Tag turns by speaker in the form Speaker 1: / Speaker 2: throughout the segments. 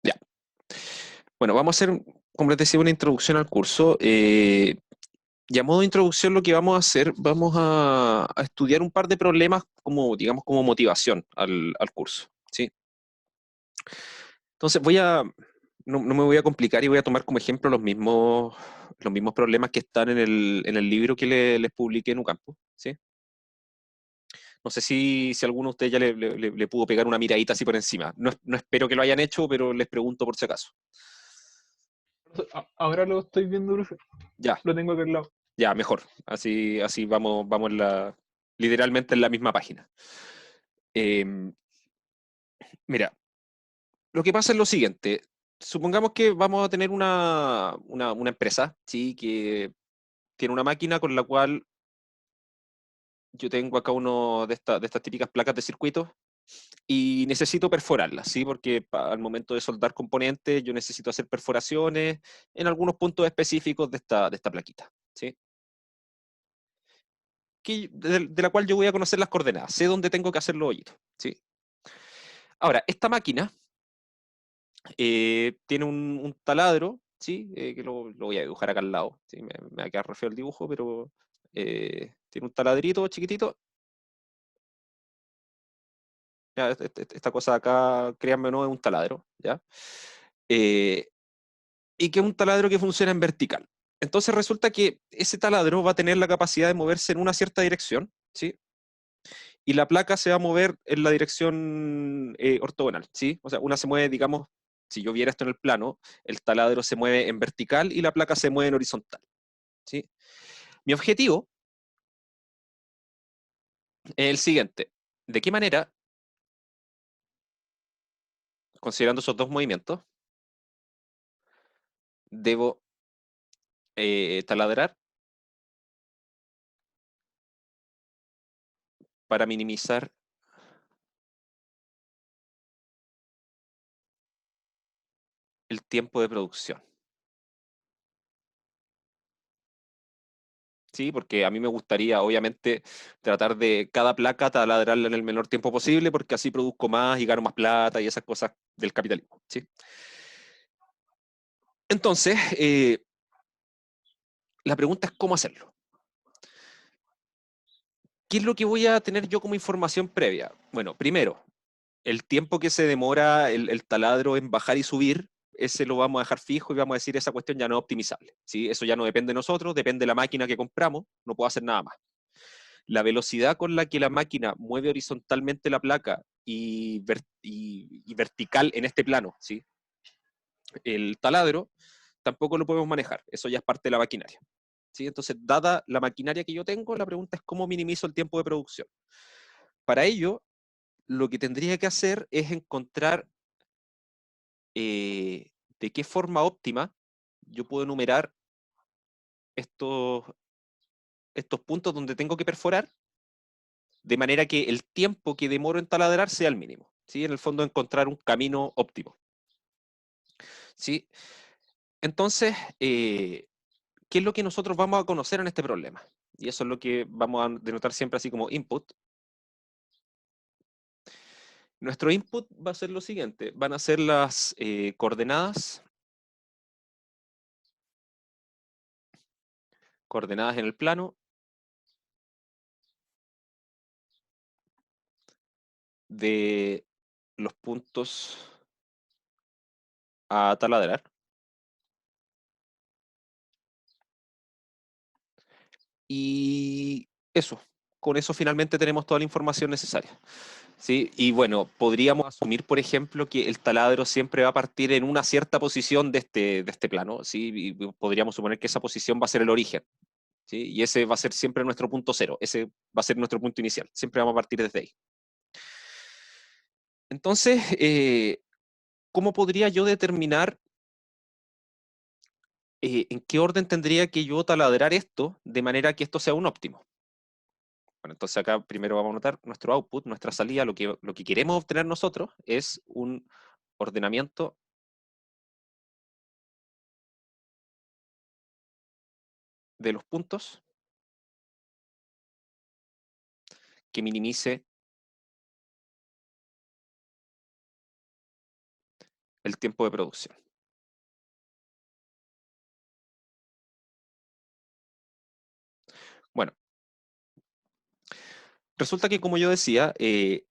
Speaker 1: Ya. Bueno, vamos a hacer, como les decía, una introducción al curso. Y a modo de introducción, lo que vamos a hacer, vamos a estudiar un par de problemas como, digamos, como motivación al curso, ¿sí? Entonces no me voy a complicar y voy a tomar como ejemplo los mismos problemas que están en el libro que les publiqué en Ucampo, ¿sí? No sé si alguno de ustedes ya le pudo pegar una miradita así por encima. No espero que lo hayan hecho, pero les pregunto por si acaso.
Speaker 2: Ahora lo estoy viendo, profe.
Speaker 1: Ya,
Speaker 2: Lo tengo aquí al lado.
Speaker 1: ya, mejor. Así vamos literalmente en la misma página. Eh, Mira, lo que pasa es lo siguiente. Supongamos que vamos a tener una empresa, ¿sí? Que tiene una máquina con la cual yo tengo acá uno de estas típicas placas de circuito y necesito perforarlas, ¿sí? Porque al momento de soldar componentes yo necesito hacer perforaciones en algunos puntos específicos de esta plaquita, ¿sí? De la cual yo voy a conocer las coordenadas, sé dónde tengo que hacer los hoyitos, ¿sí? Ahora, esta máquina tiene un taladro, ¿sí? Que lo voy a dibujar acá al lado, ¿sí? Me va a quedar re feo el dibujo, pero tiene un taladrito chiquitito. Ya, esta cosa de acá, créanme o no, es un taladro, ¿ya? Eh, y que es un taladro que funciona en vertical. Entonces resulta que ese taladro va a tener la capacidad de moverse en una cierta dirección, ¿sí? Y la placa se va a mover en la dirección ortogonal, ¿sí? O sea, una se mueve, digamos, si yo viera esto en el plano, el taladro se mueve en vertical y la placa se mueve en horizontal, ¿sí? Mi objetivo es el siguiente. ¿De qué manera, considerando esos dos movimientos, debo taladrar para minimizar el tiempo de producción? Sí, porque a mí me gustaría, obviamente, tratar de cada placa taladrarla en el menor tiempo posible, porque así produzco más y gano más plata y esas cosas del capitalismo, ¿sí? Entonces, la pregunta es cómo hacerlo. ¿Qué es lo que voy a tener yo como información previa? Bueno, primero, el tiempo que se demora el taladro en bajar y subir, ese lo vamos a dejar fijo y vamos a decir esa cuestión ya no es optimizable, ¿sí? Eso ya no depende de nosotros, depende de la máquina que compramos, no puedo hacer nada más. La velocidad con la que la máquina mueve horizontalmente la placa y vertical en este plano, ¿sí? El taladro, tampoco lo podemos manejar, eso ya es parte de la maquinaria, ¿sí? Entonces, dada la maquinaria que yo tengo, la pregunta es cómo minimizo el tiempo de producción. Para ello, lo que tendría que hacer es encontrar eh, de qué forma óptima yo puedo enumerar estos, estos puntos donde tengo que perforar, de manera que el tiempo que demoro en taladrar sea el mínimo, ¿sí? En el fondo, encontrar un camino óptimo, ¿sí? Entonces, ¿qué es lo que nosotros vamos a conocer en este problema? Y eso es lo que vamos a denotar siempre así como input. Nuestro input va a ser lo siguiente, van a ser las coordenadas en el plano de los puntos a taladrar. Y eso, con eso finalmente tenemos toda la información necesaria. ¿Sí? Y bueno, podríamos asumir, por ejemplo, que el taladro siempre va a partir en una cierta posición de este plano, ¿sí? Y podríamos suponer que esa posición va a ser el origen, ¿sí? Y ese va a ser siempre nuestro punto cero, ese va a ser nuestro punto inicial, siempre vamos a partir desde ahí. Entonces, ¿cómo podría yo determinar en qué orden tendría que yo taladrar esto de manera que esto sea un óptimo? Bueno, entonces acá primero vamos a notar nuestro output, nuestra salida, lo que queremos obtener nosotros es un ordenamiento de los puntos que minimice el tiempo de producción. Bueno, resulta que, como yo decía,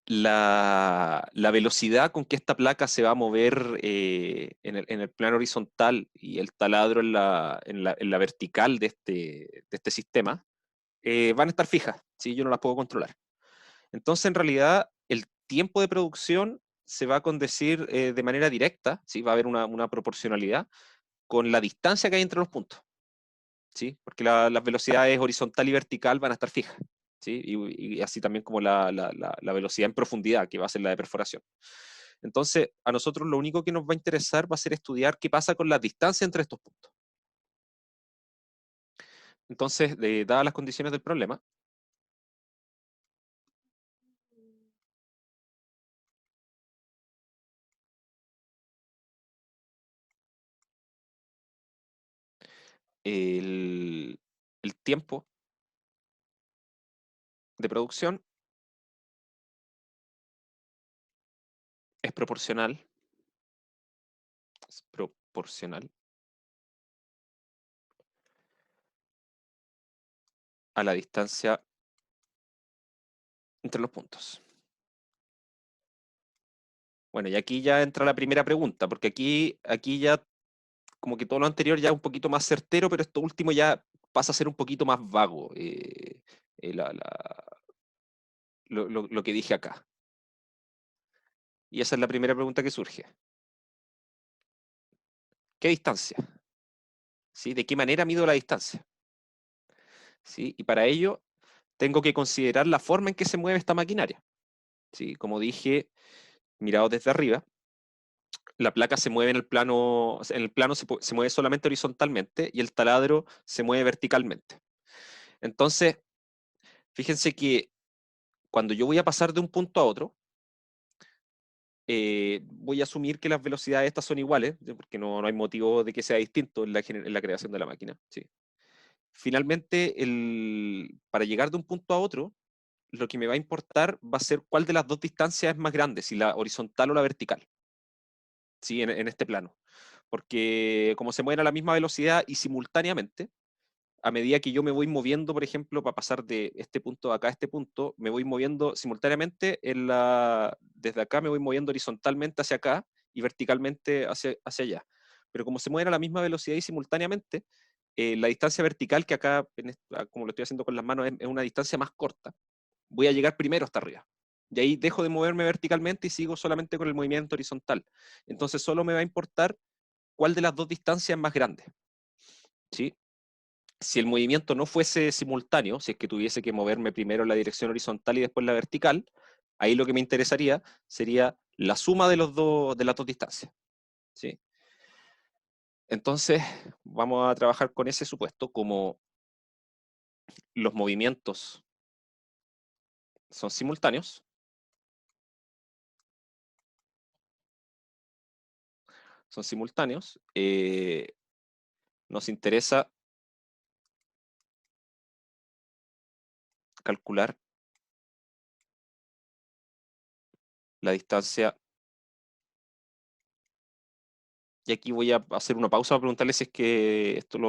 Speaker 1: la velocidad con que esta placa se va a mover en el plano horizontal y el taladro en la vertical de este sistema van a estar fijas, ¿sí? Yo no las puedo controlar. Entonces, en realidad, el tiempo de producción se va a condecir de manera directa, ¿sí? Va a haber una proporcionalidad con la distancia que hay entre los puntos, ¿sí? Porque las velocidades horizontal y vertical van a estar fijas, ¿sí? Y así también como la velocidad en profundidad, que va a ser la de perforación. Entonces, a nosotros lo único que nos va a interesar va a ser estudiar qué pasa con la distancia entre estos puntos. Entonces, dadas las condiciones del problema, el tiempo de producción es proporcional a la distancia entre los puntos. Bueno, y aquí ya entra la primera pregunta, porque aquí ya como que todo lo anterior ya es un poquito más certero, pero esto último ya pasa a ser un poquito más vago, eh, la- la- lo que dije acá. Y esa es la primera pregunta que surge. ¿Qué distancia? ¿Sí? ¿De qué manera mido la distancia? ¿Sí? Y para ello tengo que considerar la forma en que se mueve esta maquinaria. ¿Sí? Como dije, mirado desde arriba, la placa se mueve en el plano se mueve solamente horizontalmente y el taladro se mueve verticalmente. Entonces, fíjense que cuando yo voy a pasar de un punto a otro, voy a asumir que las velocidades estas son iguales, porque no hay motivo de que sea distinto en la creación de la máquina. ¿Sí? Finalmente, para llegar de un punto a otro, lo que me va a importar va a ser cuál de las dos distancias es más grande, si la horizontal o la vertical, ¿sí? En este plano. Porque como se mueven a la misma velocidad y simultáneamente, a medida que yo me voy moviendo, por ejemplo, para pasar de este punto de acá a este punto, me voy moviendo simultáneamente desde acá me voy moviendo horizontalmente hacia acá y verticalmente hacia allá. Pero como se mueven a la misma velocidad y simultáneamente, la distancia vertical, que acá, como lo estoy haciendo con las manos, es una distancia más corta, voy a llegar primero hasta arriba. Y ahí dejo de moverme verticalmente y sigo solamente con el movimiento horizontal. Entonces solo me va a importar cuál de las dos distancias es más grande. ¿Sí? Si el movimiento no fuese simultáneo, si es que tuviese que moverme primero en la dirección horizontal y después la vertical, ahí lo que me interesaría sería la suma de las dos distancias. ¿Sí? Entonces, vamos a trabajar con ese supuesto como los movimientos son simultáneos, nos interesa calcular la distancia. Y aquí voy a hacer una pausa para preguntarle si es que esto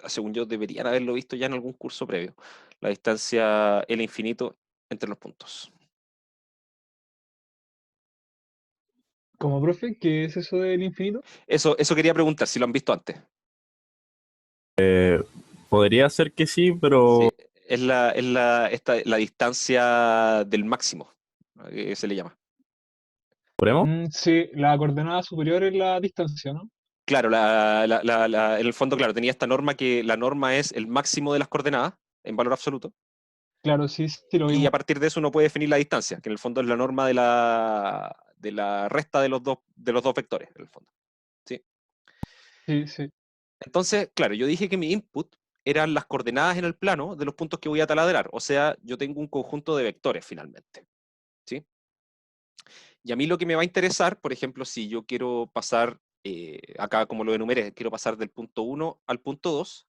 Speaker 1: según yo, deberían haberlo visto ya en algún curso previo. La distancia L infinito entre los puntos.
Speaker 2: Como profe, ¿qué es eso del infinito?
Speaker 1: Eso quería preguntar, si lo han visto antes.
Speaker 3: Podría ser que sí, pero
Speaker 1: Sí, es la distancia del máximo, ¿no? Que se le llama.
Speaker 3: ¿podemos?
Speaker 2: Sí, la coordenada superior es la distancia, ¿no?
Speaker 1: Claro, en el fondo, claro, tenía esta norma que la norma es el máximo de las coordenadas en valor absoluto.
Speaker 2: Claro, sí, sí lo
Speaker 1: Y a
Speaker 2: vimos.
Speaker 1: partir de eso uno puede definir la distancia, que en el fondo es la norma de la resta de los dos vectores, en el fondo. ¿Sí?
Speaker 2: Sí, sí.
Speaker 1: Entonces, claro, yo dije que mi input eran las coordenadas en el plano de los puntos que voy a taladrar. O sea, yo tengo un conjunto de vectores finalmente. ¿Sí? Y a mí lo que me va a interesar, por ejemplo, si yo quiero pasar, acá como lo enumeré, quiero pasar del punto 1 al punto 2,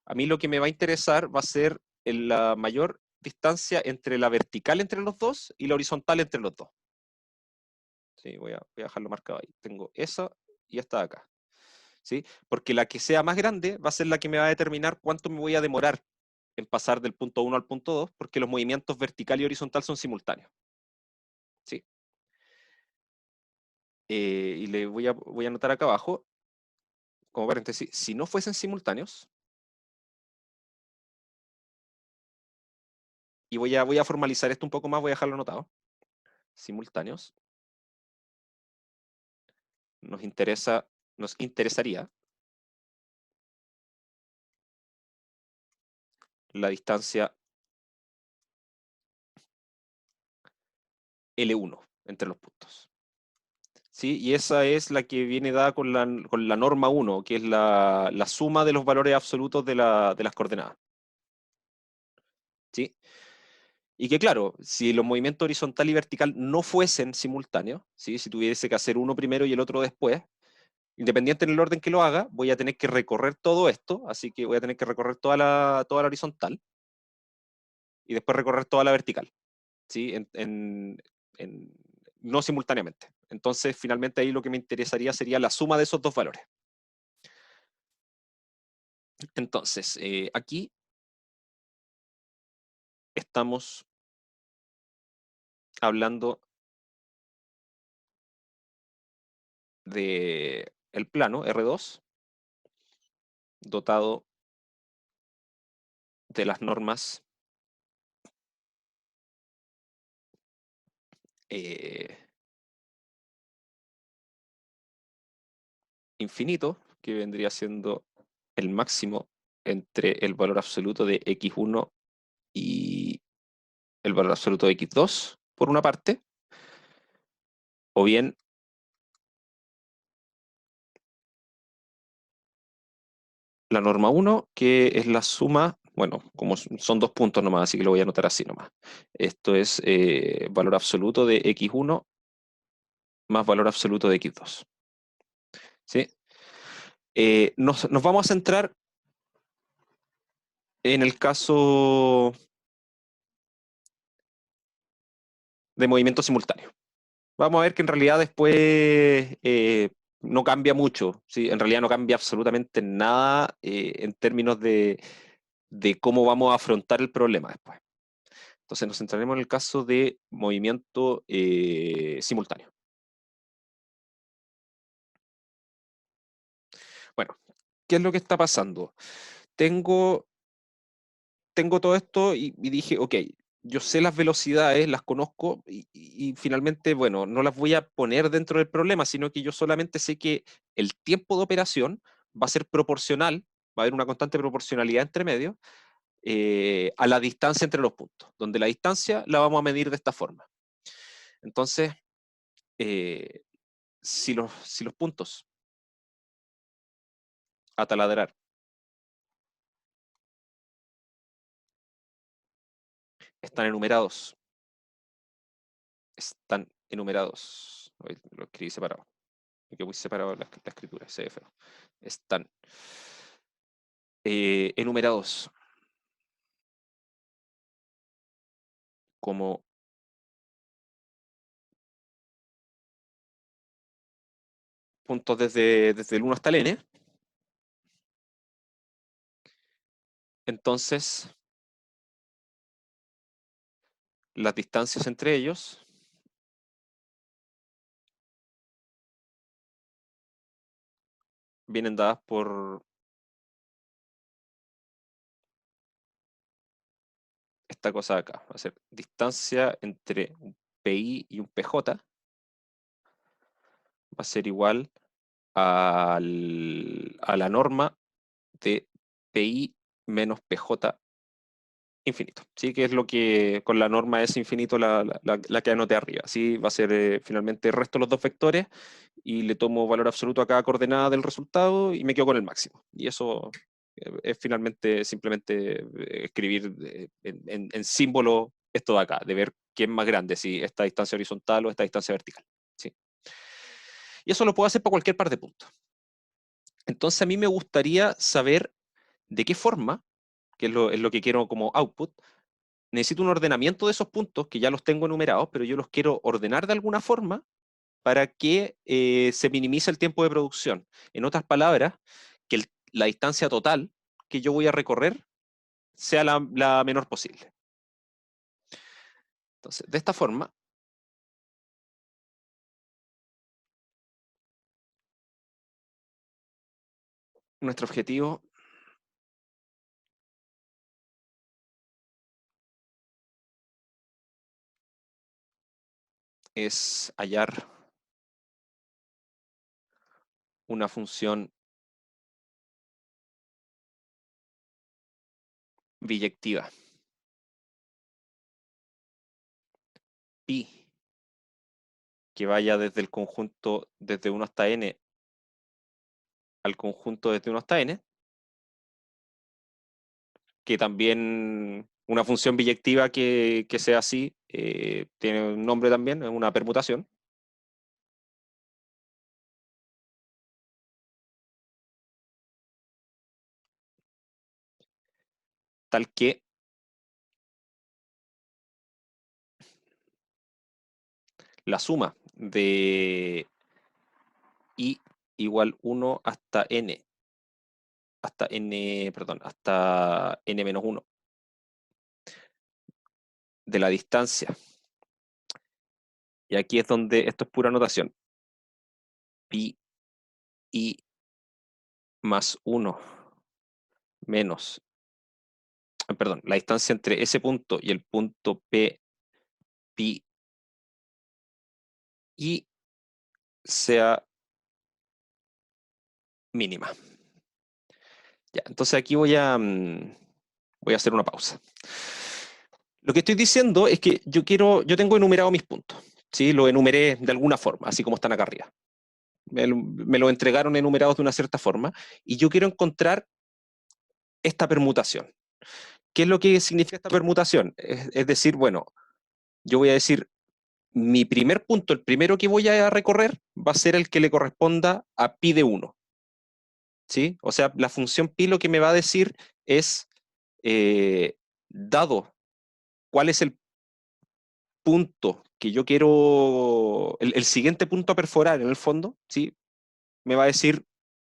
Speaker 1: a mí lo que me va a interesar va a ser la mayor distancia entre la vertical entre los dos y la horizontal entre los dos. ¿sí? Voy a dejarlo marcado ahí. Tengo esa y esta de acá, ¿sí? Porque la que sea más grande va a ser la que me va a determinar cuánto me voy a demorar en pasar del punto 1 al punto 2, porque los movimientos vertical y horizontal son simultáneos, ¿sí? Y le voy a anotar acá abajo, como paréntesis, si no fuesen simultáneos, y voy a formalizar esto un poco más, voy a dejarlo anotado, simultáneos, nos interesaría la distancia L1 entre los puntos. ¿Sí? Y esa es la que viene dada con la norma 1, que es la suma de los valores absolutos de las coordenadas. ¿Sí? Y que claro, si los movimientos horizontal y vertical no fuesen simultáneos, ¿sí? Si tuviese que hacer uno primero y el otro después, independiente en el orden que lo haga, voy a tener que recorrer todo esto, así que voy a tener que recorrer toda la horizontal y después recorrer toda la vertical, ¿sí? No simultáneamente. Entonces, finalmente ahí lo que me interesaría sería la suma de esos dos valores. Entonces, aquí estamos hablando de el plano R2 dotado de las normas infinito, que vendría siendo el máximo entre el valor absoluto de x1 y el valor absoluto de x2, por una parte, o bien la norma 1, que es la suma, bueno, como son dos puntos nomás, así que lo voy a anotar así nomás. Esto es valor absoluto de x1 más valor absoluto de x2. ¿Sí? Nos vamos a centrar en el caso de movimiento simultáneo. Vamos a ver que en realidad después no cambia mucho, ¿sí? En realidad no cambia absolutamente nada en términos de cómo vamos a afrontar el problema después. Entonces nos centraremos en el caso de movimiento simultáneo. Bueno, ¿qué es lo que está pasando? Tengo todo esto y dije, ok, yo sé las velocidades, las conozco y finalmente, bueno, no las voy a poner dentro del problema, sino que yo solamente sé que el tiempo de operación va a ser proporcional, va a haber una constante proporcionalidad entre medios, a la distancia entre los puntos, donde la distancia la vamos a medir de esta forma. Entonces, eh, si los puntos a taladrar están enumerados, lo escribí separado, que voy separado la escritura, CF, están enumerados como puntos desde el 1 hasta el n, entonces las distancias entre ellos vienen dadas por esta cosa de acá. Va a ser distancia entre un PI y un PJ, va a ser igual a la norma de PI menos PJ infinito, ¿sí? Que es lo que con la norma S infinito la que anoté arriba, ¿sí? Va a ser finalmente resto los dos vectores y le tomo valor absoluto a cada coordenada del resultado y me quedo con el máximo. Y eso es finalmente simplemente escribir en símbolo esto de acá, de ver qué es más grande, si esta distancia horizontal o esta distancia vertical, ¿sí? Y eso lo puedo hacer para cualquier par de puntos. Entonces a mí me gustaría saber de qué forma, que es lo que quiero como output, necesito un ordenamiento de esos puntos que ya los tengo enumerados, pero yo los quiero ordenar de alguna forma para que se minimice el tiempo de producción. En otras palabras, que la distancia total que yo voy a recorrer sea la menor posible. Entonces, de esta forma, nuestro objetivo es hallar una función biyectiva pi que vaya desde el conjunto desde 1 hasta n al conjunto desde 1 hasta n, que también una función biyectiva que sea así, tiene un nombre también, es una permutación. Tal que la suma de i igual 1 hasta n, hasta n menos 1 de la distancia. Y aquí es donde esto es pura notación. Pi i más 1 menos, perdón, la distancia entre ese punto y el punto P, pi i sea mínima. Ya, entonces aquí voy a hacer una pausa. Lo que estoy diciendo es que yo tengo enumerado mis puntos, ¿sí? Lo enumeré de alguna forma, así como están acá arriba. Me lo entregaron enumerados de una cierta forma, y yo quiero encontrar esta permutación. ¿Qué es lo que significa esta permutación? Es decir, bueno, yo voy a decir, mi primer punto, el primero que voy a recorrer, va a ser el que le corresponda a pi de 1. ¿Sí? O sea, la función pi lo que me va a decir es, dado cuál es el punto que yo quiero, el siguiente punto a perforar en el fondo, ¿sí? Me va a decir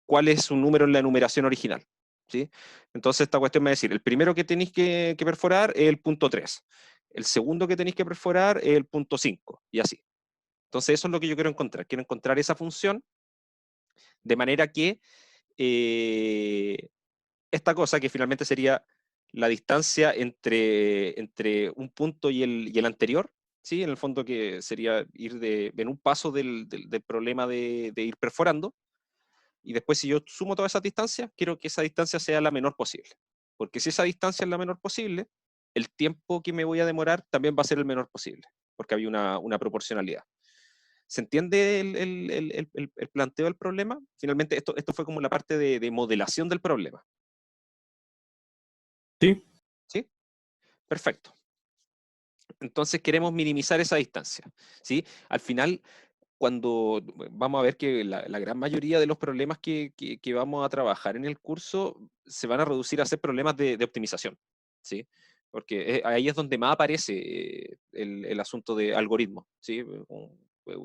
Speaker 1: cuál es su número en la enumeración original, ¿sí? Entonces esta cuestión me va a decir, el primero que tenéis que perforar es el punto 3, el segundo que tenéis que perforar es el punto 5, y así. Entonces eso es lo que yo quiero encontrar esa función, de manera que esta cosa que finalmente sería la distancia entre un punto y el anterior, ¿sí? En el fondo que sería ir en un paso del problema de ir perforando, y después si yo sumo todas esas distancias, quiero que esa distancia sea la menor posible. Porque si esa distancia es la menor posible, el tiempo que me voy a demorar también va a ser el menor posible, porque había una proporcionalidad. ¿Se entiende el planteo del problema? Finalmente, esto fue como la parte de modelación del problema.
Speaker 3: Sí.
Speaker 1: ¿Sí? Perfecto. Entonces queremos minimizar esa distancia, ¿sí? Al final, cuando vamos a ver que la gran mayoría de los problemas que vamos a trabajar en el curso se van a reducir a ser problemas de optimización, ¿sí? Porque ahí es donde más aparece el asunto de algoritmos, ¿sí?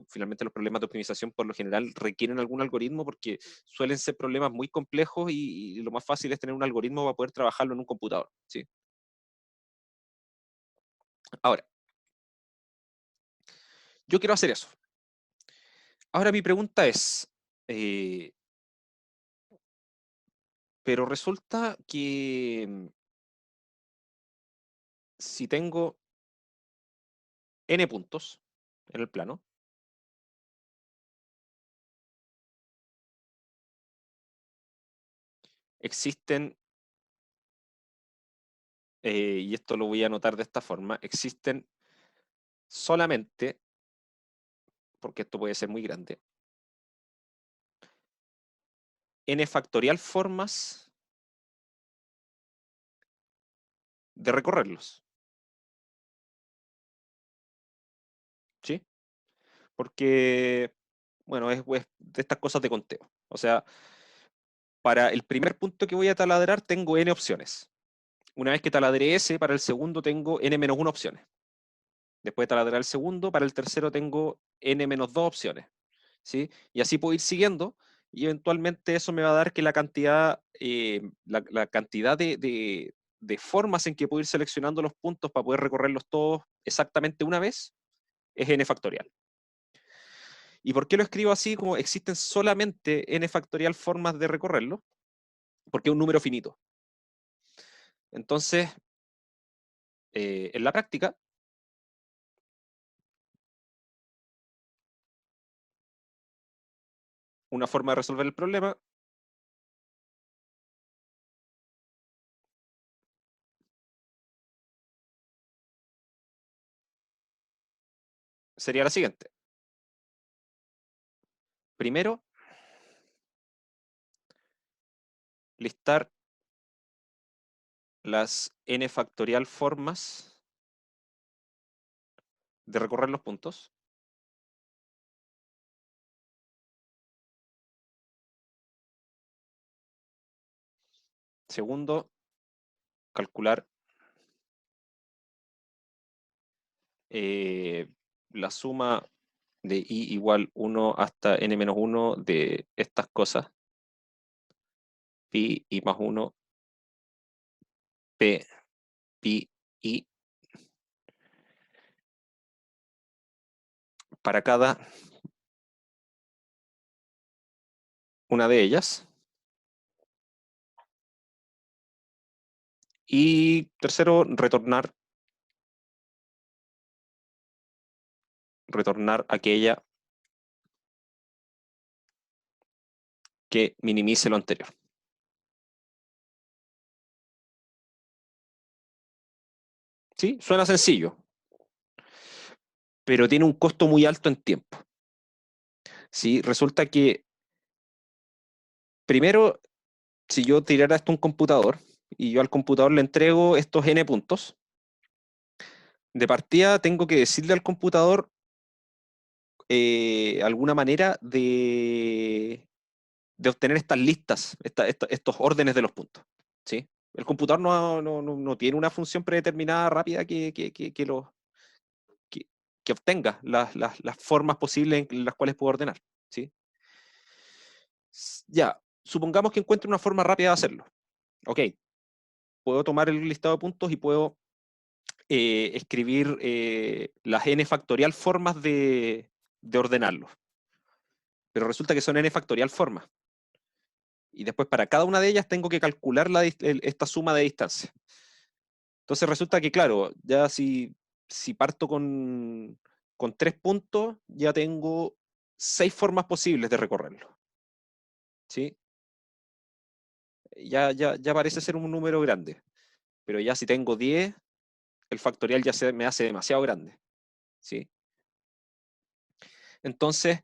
Speaker 1: Finalmente los problemas de optimización por lo general requieren algún algoritmo porque suelen ser problemas muy complejos y lo más fácil es tener un algoritmo para poder trabajarlo en un computador, ¿sí? Ahora, yo quiero hacer eso. Ahora mi pregunta es, pero resulta que si tengo n puntos en el plano, existen, y esto lo voy a anotar de esta forma, existen solamente, porque esto puede ser muy grande, n factorial formas de recorrerlos. ¿Sí? Porque, bueno, es de estas cosas de conteo. O sea, para el primer punto que voy a taladrar tengo n opciones. Una vez que taladré ese, para el segundo tengo n-1 opciones. Después de taladrar el segundo, para el tercero tengo n-2 opciones, ¿sí? Y así puedo ir siguiendo, y eventualmente eso me va a dar que la cantidad, la cantidad de formas en que puedo ir seleccionando los puntos para poder recorrerlos todos exactamente una vez es n factorial. ¿Y por qué lo escribo así? Como existen solamente n factorial formas de recorrerlo, porque es un número finito. Entonces, en la práctica, una forma de resolver el problema sería la siguiente. Primero, listar las n factorial formas de recorrer los puntos. Segundo, calcular la suma de i igual 1 hasta n-1 de estas cosas. Pi, i más 1, p, pi, i, para cada una de ellas. Y tercero, retornar aquella que minimice lo anterior. ¿Sí? Suena sencillo, pero tiene un costo muy alto en tiempo. ¿Sí? Resulta que, primero, si yo tirara esto a un computador, y yo al computador le entrego estos n puntos, de partida tengo que decirle al computador alguna manera de obtener estas listas, estos órdenes de los puntos. ¿Sí? El computador no tiene una función predeterminada rápida que obtenga las formas posibles en las cuales puedo ordenar. ¿Sí? Ya, supongamos que encuentro una forma rápida de hacerlo. Ok, puedo tomar el listado de puntos y puedo escribir las n factorial formas de ordenarlos. Pero resulta que son n factorial formas. Y después para cada una de ellas tengo que calcular esta suma de distancia. Entonces resulta que, claro, ya si parto con 3 puntos, ya tengo 6 formas posibles de recorrerlo. ¿Sí? Ya parece ser un número grande. Pero ya si tengo 10, el factorial ya me hace demasiado grande. ¿Sí? Entonces,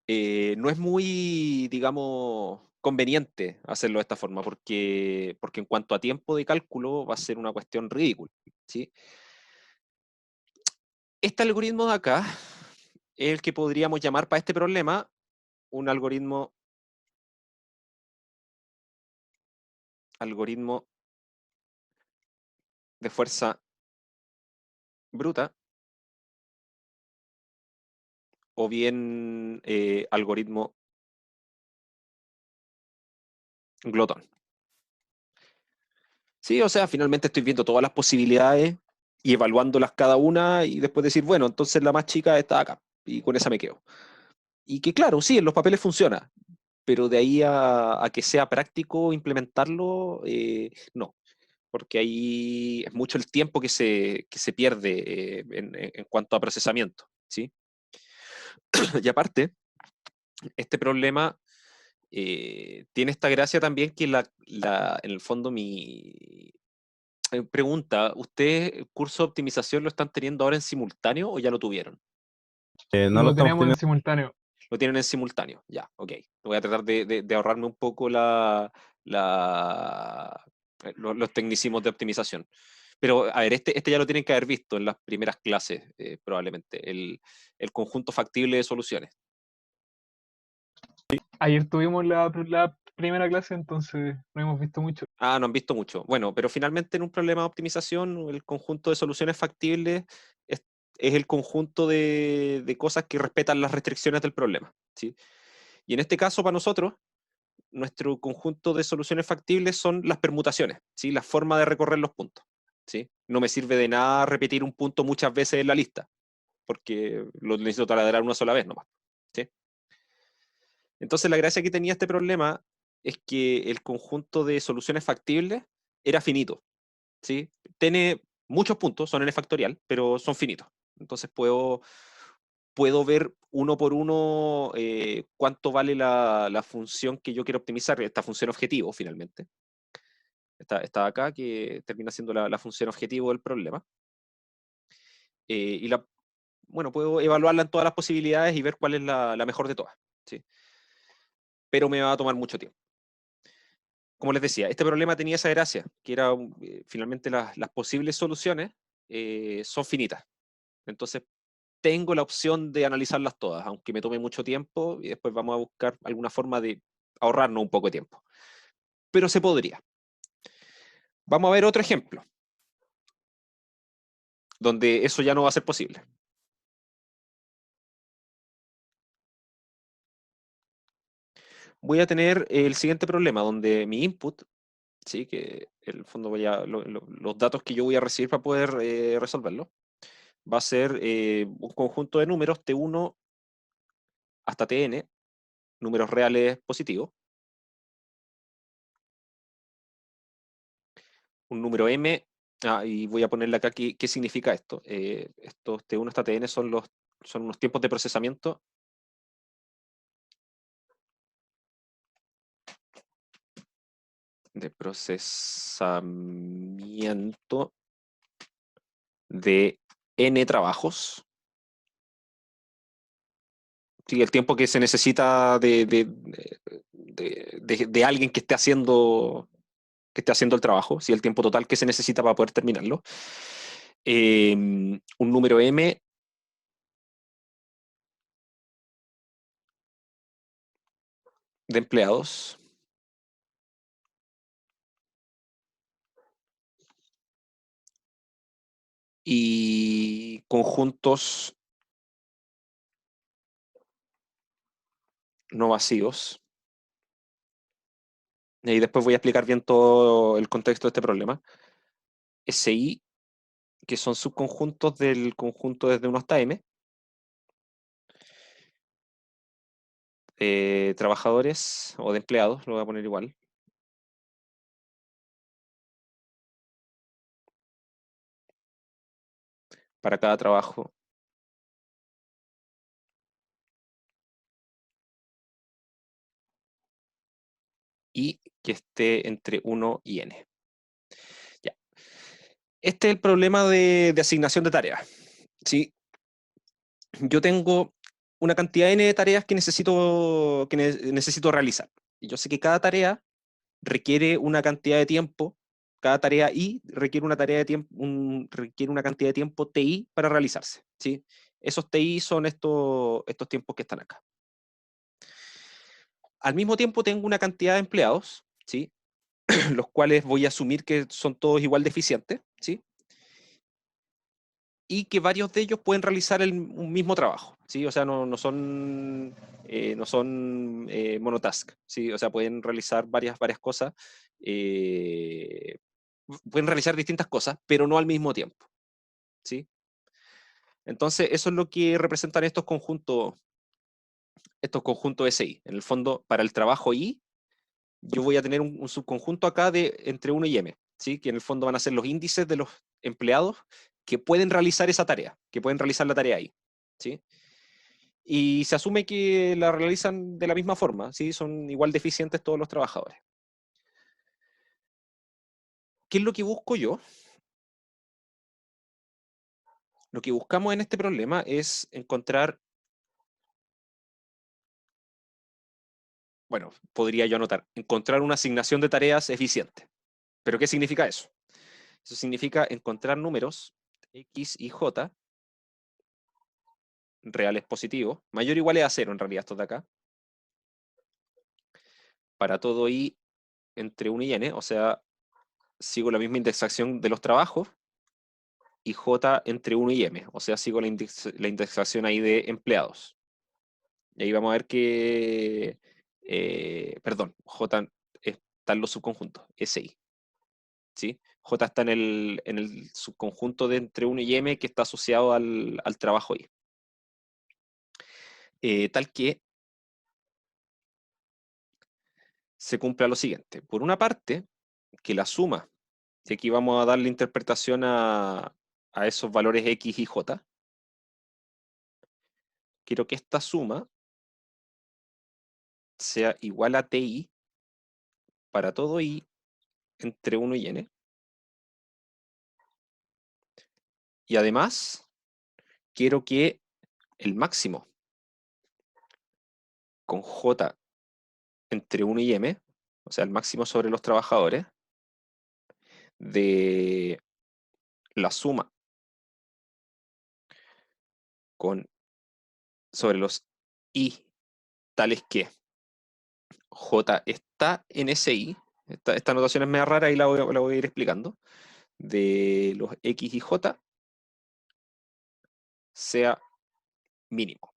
Speaker 1: no es muy, digamos, conveniente hacerlo de esta forma, porque en cuanto a tiempo de cálculo va a ser una cuestión ridícula. ¿Sí? Este algoritmo de acá es el que podríamos llamar para este problema un algoritmo de fuerza bruta, o bien algoritmo glotón. Sí, o sea, finalmente estoy viendo todas las posibilidades y evaluándolas cada una y después decir, bueno, entonces la más chica está acá y con esa me quedo. Y que claro, sí, en los papeles funciona, pero de ahí a que sea práctico implementarlo, no, porque ahí es mucho el tiempo que se pierde en cuanto a procesamiento, ¿sí? Y aparte, este problema tiene esta gracia también que en el fondo mi pregunta, ¿ustedes el curso de optimización lo están teniendo ahora en simultáneo o ya lo tuvieron?
Speaker 3: No lo
Speaker 2: Lo
Speaker 3: estamos
Speaker 2: tenemos en
Speaker 3: teniendo.
Speaker 2: simultáneo.
Speaker 1: Lo tienen en simultáneo, ya, ok. Voy a tratar de ahorrarme un poco los tecnicismos de optimización. Pero, a ver, este ya lo tienen que haber visto en las primeras clases, probablemente, el conjunto factible de soluciones.
Speaker 2: Ayer tuvimos la primera clase, entonces no hemos visto mucho.
Speaker 1: Ah, no han visto mucho. Bueno, pero finalmente en un problema de optimización, el conjunto de soluciones factibles es es el conjunto de cosas que respetan las restricciones del problema, ¿sí? Y en este caso, para nosotros, nuestro conjunto de soluciones factibles son las permutaciones, ¿sí? La forma de recorrer los puntos, ¿sí? No me sirve de nada repetir un punto muchas veces en la lista, porque lo necesito taladrar una sola vez nomás, ¿sí? Entonces, la gracia que tenía este problema es que el conjunto de soluciones factibles era finito, ¿sí? Tiene muchos puntos, son n factorial, pero son finitos. Entonces puedo ver uno por uno cuánto vale la función que yo quiero optimizar, esta función objetivo finalmente. Esta acá, que termina siendo la función objetivo del problema. Y bueno, puedo evaluarla en todas las posibilidades y ver cuál es la mejor de todas, ¿sí? Pero me va a tomar mucho tiempo. Como les decía, este problema tenía esa gracia, que era finalmente las posibles soluciones son finitas. Entonces, tengo la opción de analizarlas todas, aunque me tome mucho tiempo, y después vamos a buscar alguna forma de ahorrarnos un poco de tiempo. Pero se podría. Vamos a ver otro ejemplo, donde eso ya no va a ser posible. Voy a tener el siguiente problema, donde mi input, ¿sí? Que en el fondo los datos que yo voy a recibir para poder resolverlo, va a ser un conjunto de números T1 hasta Tn, números reales positivos, un número m, y voy a ponerle acá qué significa esto. Estos T1 hasta Tn son unos tiempos de procesamiento de n trabajos. Sí, el tiempo que se necesita de alguien que esté haciendo el trabajo, sí, el tiempo total que se necesita para poder terminarlo. Un número m de empleados y conjuntos no vacíos. Y después voy a explicar bien todo el contexto de este problema. SI, que son subconjuntos del conjunto desde 1 hasta m. Trabajadores o de empleados, lo voy a poner igual. Para cada trabajo. Y que esté entre 1 y n. Ya. Este es el problema de asignación de tareas. ¿Sí? Yo tengo una cantidad n de tareas que necesito realizar. Y yo sé que cada tarea requiere una cantidad de tiempo, cada tarea I requiere una tarea de tiempo, requiere una cantidad de tiempo TI para realizarse, ¿sí? Esos TI son estos tiempos que están acá. Al mismo tiempo tengo una cantidad de empleados, ¿sí? Los cuales voy a asumir que son todos igual de eficientes, ¿sí? Y que varios de ellos pueden realizar un mismo trabajo, ¿sí? O sea, no son monotask, ¿sí? O sea, pueden realizar varias cosas, pueden realizar distintas cosas, pero no al mismo tiempo, ¿sí? Entonces, eso es lo que representan estos conjuntos SI. En el fondo, para el trabajo I, yo voy a tener un subconjunto acá de entre 1 y m, ¿sí? Que en el fondo van a ser los índices de los empleados que pueden realizar esa tarea, que pueden realizar la tarea ahí, ¿sí? Y se asume que la realizan de la misma forma, ¿sí? Son igual de eficientes todos los trabajadores. ¿Qué es lo que busco yo? Lo que buscamos en este problema es bueno, podría yo anotar, encontrar una asignación de tareas eficiente. ¿Pero qué significa eso? Eso significa encontrar números X y J reales positivos, mayor o iguales a 0 en realidad estos de acá, para todo I entre 1 y n, o sea, sigo la misma indexación de los trabajos, y J entre 1 y M. O sea, sigo la indexación ahí de empleados. Y ahí vamos a ver que, perdón, J está en los subconjuntos, SI. ¿Sí? J está en el subconjunto de entre 1 y M que está asociado al trabajo I. Tal que se cumpla lo siguiente. Por una parte, que la suma, y aquí vamos a darle interpretación a esos valores X y J, quiero que esta suma sea igual a TI para todo I entre 1 y N. Y además, quiero que el máximo con J entre 1 y M, o sea, el máximo sobre los trabajadores, de la suma sobre los I, tales que J está en ese I, esta notación es media rara y la voy a ir explicando, de los X y J sea mínimo.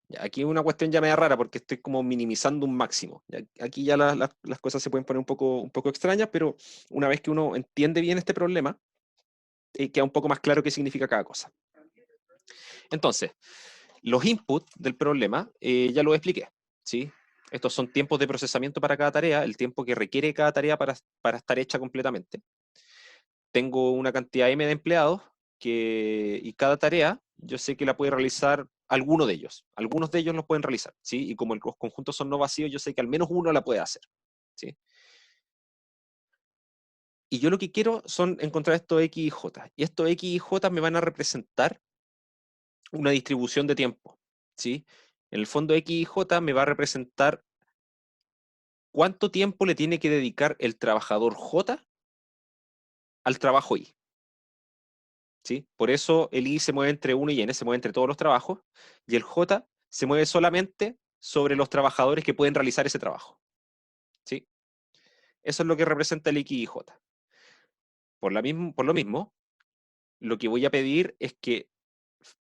Speaker 1: Ya, aquí hay una cuestión ya media rara porque estoy como minimizando un máximo. Ya, aquí ya las cosas se pueden poner un poco extrañas, pero una vez que uno entiende bien este problema, queda un poco más claro qué significa cada cosa. Entonces, los inputs del problema ya lo expliqué, ¿sí? Estos son tiempos de procesamiento para cada tarea, el tiempo que requiere cada tarea para estar hecha completamente. Tengo una cantidad M de empleados y cada tarea yo sé que la puede realizar alguno de ellos. Algunos de ellos los pueden realizar, ¿sí? Y como los conjuntos son no vacíos, yo sé que al menos uno la puede hacer, ¿sí? Y yo lo que quiero son encontrar estos X y J. Y estos X y J me van a representar una distribución de tiempo, ¿sí? En el fondo X y J me va a representar cuánto tiempo le tiene que dedicar el trabajador J al trabajo Y. ¿Sí? Por eso el I se mueve entre 1 y N, se mueve entre todos los trabajos, y el J se mueve solamente sobre los trabajadores que pueden realizar ese trabajo. ¿Sí? Eso es lo que representa el X y J. Por lo mismo, lo que voy a pedir es que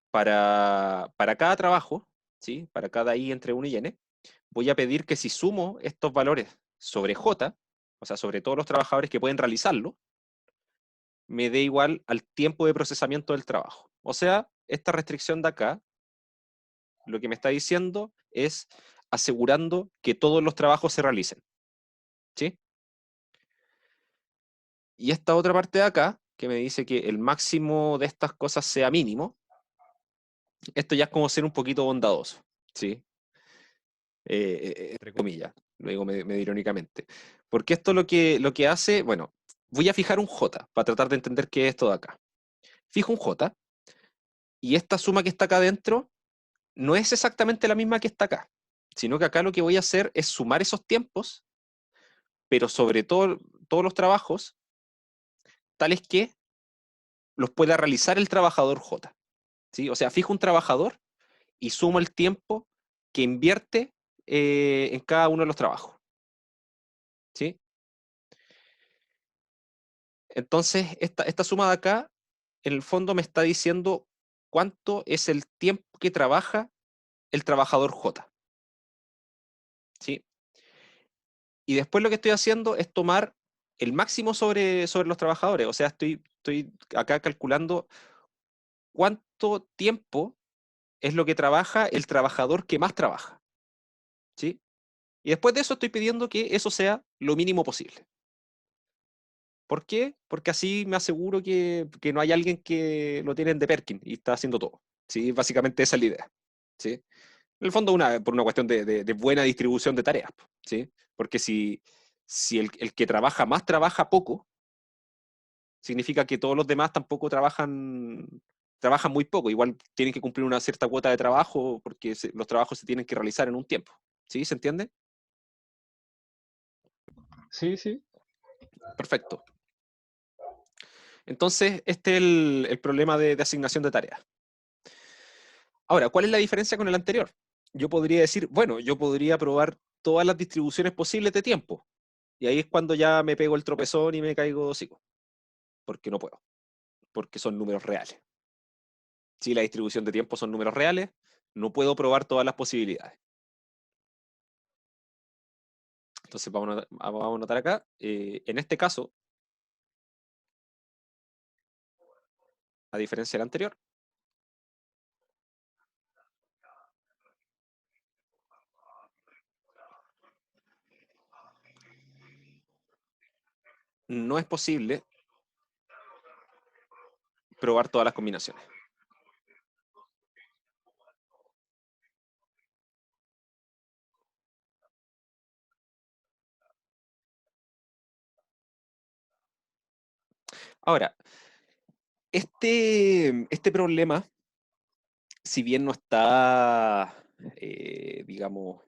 Speaker 1: para cada trabajo, ¿sí? Para cada I entre 1 y N, voy a pedir que si sumo estos valores sobre J, o sea, sobre todos los trabajadores que pueden realizarlo, me dé igual al tiempo de procesamiento del trabajo. O sea, esta restricción de acá, lo que me está diciendo es asegurando que todos los trabajos se realicen. ¿Sí? Y esta otra parte de acá, que me dice que el máximo de estas cosas sea mínimo, esto ya es como ser un poquito bondadoso. ¿Sí? Entre comillas, lo digo medio irónicamente. Porque esto lo que hace, bueno, voy a fijar un J para tratar de entender qué es esto de acá. Fijo un J y esta suma que está acá adentro no es exactamente la misma que está acá, sino que acá lo que voy a hacer es sumar esos tiempos, pero sobre todo todos los trabajos, tales que los pueda realizar el trabajador J. ¿Sí? O sea, fijo un trabajador y sumo el tiempo que invierte en cada uno de los trabajos. ¿Sí? Entonces, esta suma de acá, en el fondo me está diciendo cuánto es el tiempo que trabaja el trabajador J. ¿Sí? Y después lo que estoy haciendo es tomar el máximo sobre los trabajadores. O sea, estoy acá calculando cuánto tiempo es lo que trabaja el trabajador que más trabaja. ¿Sí? Y después de eso estoy pidiendo que eso sea lo mínimo posible. ¿Por qué? Porque así me aseguro que no hay alguien que lo tiene de Perkin y está haciendo todo. ¿Sí? Básicamente esa es la idea. ¿Sí? En el fondo por una cuestión de buena distribución de tareas. ¿Sí? Porque si el que trabaja más trabaja poco, significa que todos los demás tampoco trabajan muy poco. Igual tienen que cumplir una cierta cuota de trabajo porque los trabajos se tienen que realizar en un tiempo. ¿Sí? ¿Se entiende?
Speaker 2: Sí, sí.
Speaker 1: Perfecto. Entonces, este es el problema de asignación de tareas. Ahora, ¿cuál es la diferencia con el anterior? Yo podría decir, bueno, yo podría probar todas las distribuciones posibles de tiempo. Y ahí es cuando ya me pego el tropezón y me caigo hocico. porque no puedo, porque son números reales. Si la distribución de tiempo son números reales, no puedo probar todas las posibilidades. Entonces vamos a notar acá, en este caso, a diferencia del anterior, no es posible probar todas las combinaciones. Ahora, este problema, si bien no está, digamos,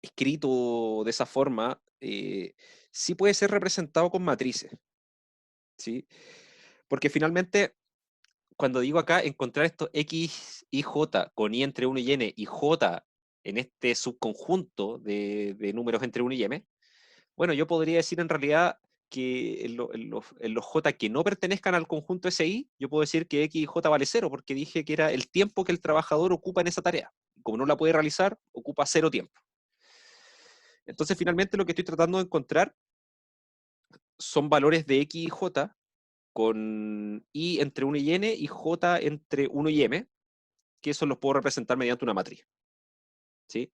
Speaker 1: escrito de esa forma, sí puede ser representado con matrices, ¿sí? Porque finalmente, cuando digo acá, encontrar estos X y J con I entre 1 y N y J en este subconjunto de números entre 1 y M, bueno, yo podría decir en realidad que en los J que no pertenezcan al conjunto SI, yo puedo decir que X y J vale 0, porque dije que era el tiempo que el trabajador ocupa en esa tarea. Como no la puede realizar, ocupa 0 tiempo. Entonces, finalmente, lo que estoy tratando de encontrar son valores de X y J con I entre 1 y N y J entre 1 y M, que eso los puedo representar mediante una matriz, ¿sí?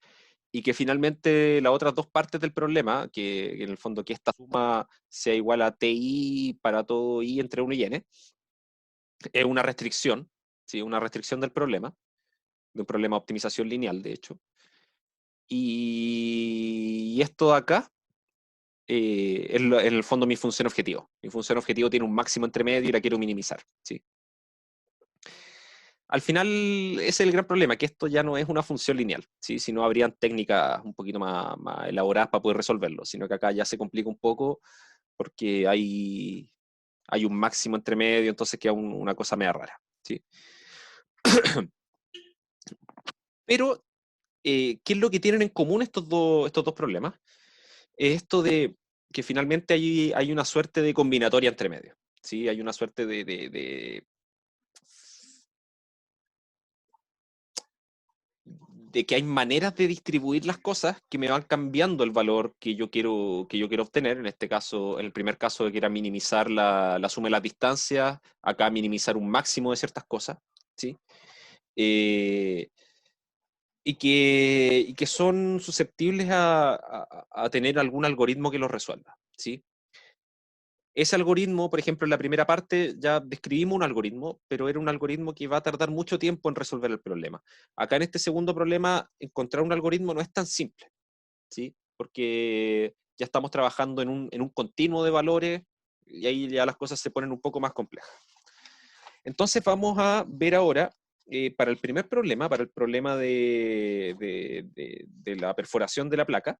Speaker 1: Y que finalmente las otras dos partes del problema, que en el fondo que esta suma sea igual a TI para todo I entre 1 y N, es una restricción, ¿sí? Una restricción del problema, de un problema de optimización lineal, de hecho. Y esto de acá es en el fondo mi función objetivo. Mi función objetivo tiene un máximo entre medio y la quiero minimizar, ¿sí? Al final, ese es el gran problema, que esto ya no es una función lineal, ¿sí? Si no, habrían técnicas un poquito más elaboradas para poder resolverlo, sino que acá ya se complica un poco porque hay un máximo entre medio, entonces queda una cosa media rara, ¿sí? Pero, ¿qué es lo que tienen en común estos dos problemas? Es esto de que finalmente hay una suerte de combinatoria entre medio, ¿sí? Hay una suerte de que hay maneras de distribuir las cosas que me van cambiando el valor que yo quiero obtener. En este caso, en el primer caso, que era minimizar la suma de las distancias, acá minimizar un máximo de ciertas cosas, ¿sí? Eh, y que son susceptibles a tener algún algoritmo que los resuelva, ¿sí? Ese algoritmo, por ejemplo, en la primera parte ya describimos un algoritmo, pero era un algoritmo que va a tardar mucho tiempo en resolver el problema. Acá en este segundo problema, encontrar un algoritmo no es tan simple, ¿sí? Porque ya estamos trabajando en un continuo de valores y ahí ya las cosas se ponen un poco más complejas. Entonces vamos a ver ahora, para el primer problema, para el problema de la perforación de la placa,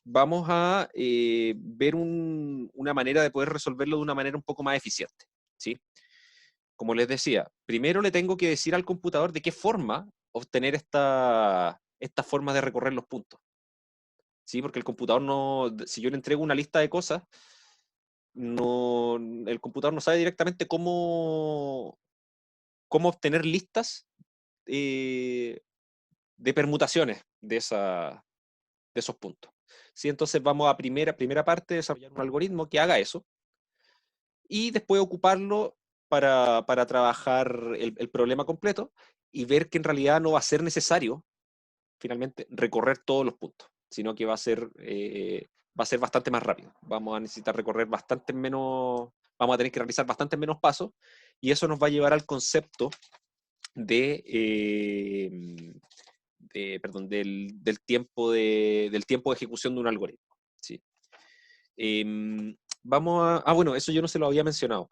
Speaker 1: vamos a ver una manera de poder resolverlo de una manera un poco más eficiente, ¿sí? Como les decía, primero le tengo que decir al computador de qué forma obtener esta forma de recorrer los puntos, ¿sí? Porque el computador no, si yo le entrego una lista de cosas, no, el computador no sabe directamente cómo obtener listas de permutaciones de esos puntos. ¿Sí? Entonces vamos a primera parte, desarrollar un algoritmo que haga eso y después ocuparlo para trabajar el problema completo y ver que en realidad no va a ser necesario finalmente recorrer todos los puntos, sino que va a ser bastante más rápido. Vamos a necesitar recorrer bastante menos, vamos a tener que realizar bastante menos pasos y eso nos va a llevar al concepto perdón, del tiempo de ejecución de un algoritmo. ¿Sí? Bueno, eso yo no se lo había mencionado,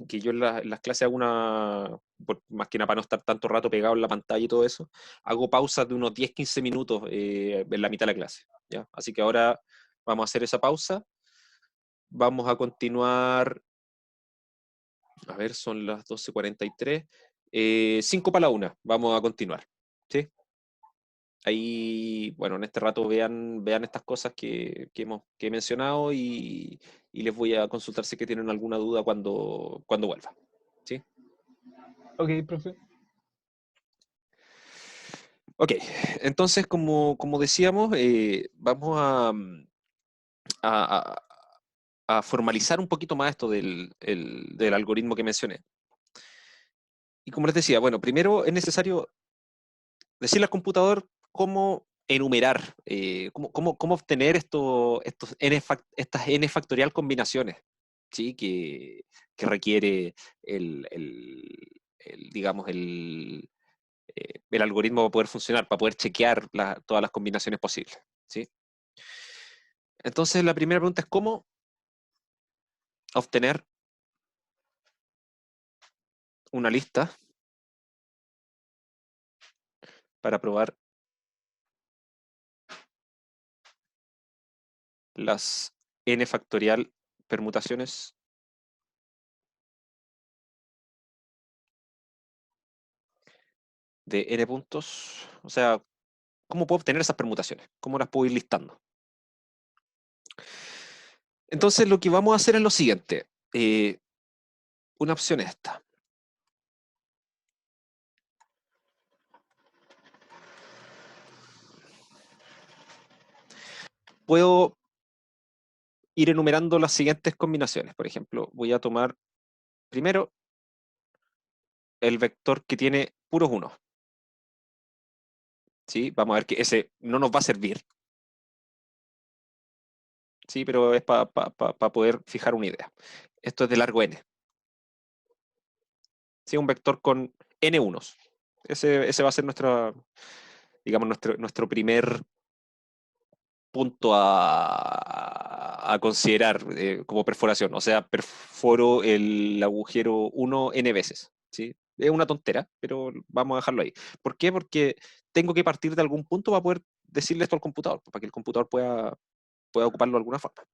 Speaker 1: que yo en las clases hago más que nada para no estar tanto rato pegado en la pantalla y todo eso, hago pausas de unos 10-15 minutos en la mitad de la clase. ¿Ya? Así que ahora vamos a hacer esa pausa, vamos a continuar, a ver, son las 12:43, 5 para la 1, vamos a continuar. ¿Sí? Ahí, bueno, en este rato vean estas cosas que he mencionado y y les voy a consultar si es que tienen alguna duda cuando vuelva. ¿Sí?
Speaker 2: Ok, profe.
Speaker 1: Ok, entonces como decíamos, vamos a- a- a formalizar un poquito más esto del algoritmo que mencioné. Y como les decía, bueno, primero es necesario decirle al computador cómo enumerar, cómo obtener estas n factorial combinaciones, ¿sí? Que requiere digamos, el algoritmo para poder funcionar, para poder chequear todas las combinaciones posibles, ¿sí? Entonces, la primera pregunta es cómo obtener una lista para probar las n factorial permutaciones de n puntos. O sea, ¿cómo puedo obtener esas permutaciones? ¿Cómo las puedo ir listando? Entonces, lo que vamos a hacer es lo siguiente. Una opción es esta. Puedo ir enumerando las siguientes combinaciones. Por ejemplo, voy a tomar primero el vector que tiene puros unos. ¿Sí? Vamos a ver que ese no nos va a servir. ¿Sí? Pero es para poder fijar una idea. Esto es de largo n. ¿Sí? Un vector con n unos. Ese va a ser digamos, nuestro primer punto a considerar como perforación. O sea, perforo el agujero 1 n veces. ¿Sí? Es una tontera, pero vamos a dejarlo ahí. ¿Por qué? Porque tengo que partir de algún punto para poder decirle esto al computador, para que el computador pueda ocuparlo de alguna forma.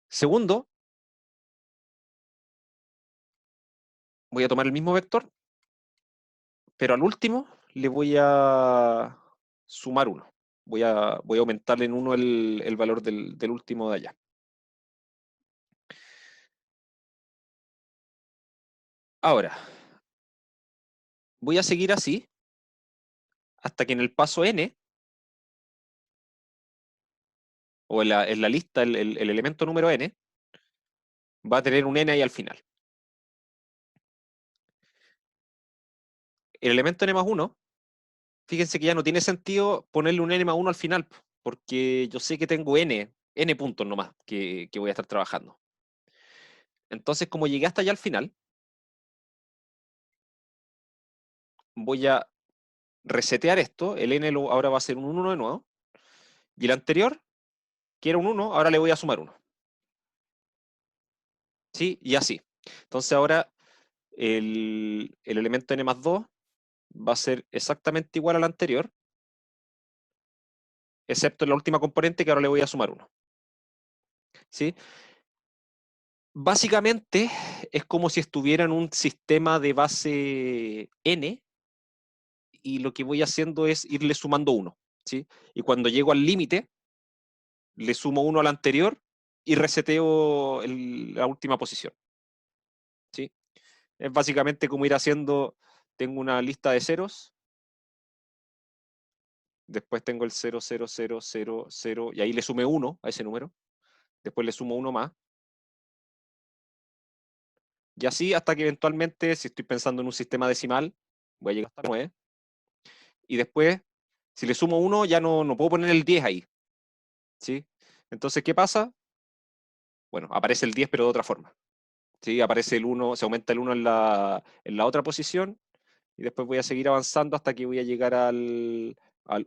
Speaker 1: Segundo, voy a tomar el mismo vector, pero al último le voy a sumar 1. Voy a aumentarle en 1 el valor del último de allá. Ahora, voy a seguir así hasta que en el paso n, o en la lista, el elemento número n, va a tener un n ahí al final. El elemento n más 1, fíjense que ya no tiene sentido ponerle un n más 1 al final, porque yo sé que tengo n puntos nomás que voy a estar trabajando. Entonces, como llegué hasta allá al final, voy a resetear esto, el n ahora va a ser un 1 de nuevo, y el anterior, que era un 1, ahora le voy a sumar 1. ¿Sí? Y así. Entonces ahora el elemento n más 2 va a ser exactamente igual al anterior, excepto en la última componente que ahora le voy a sumar 1. ¿Sí? Básicamente es como si estuviera en un sistema de base n y lo que voy haciendo es irle sumando 1. ¿Sí? Y cuando llego al límite, le sumo 1 al anterior y reseteo la última posición. ¿Sí? Es básicamente como ir haciendo, tengo una lista de ceros, después tengo el 0, 0, 0, 0, 0, y ahí le sumé 1 a ese número, después le sumo 1 más, y así hasta que eventualmente, si estoy pensando en un sistema decimal, voy a llegar hasta 9, y después, si le sumo 1, ya no puedo poner el 10 ahí, ¿sí? Entonces, ¿qué pasa? Bueno, aparece el 10 pero de otra forma, ¿sí? Aparece el 1, se aumenta el 1 en la otra posición, y después voy a seguir avanzando hasta que voy a llegar al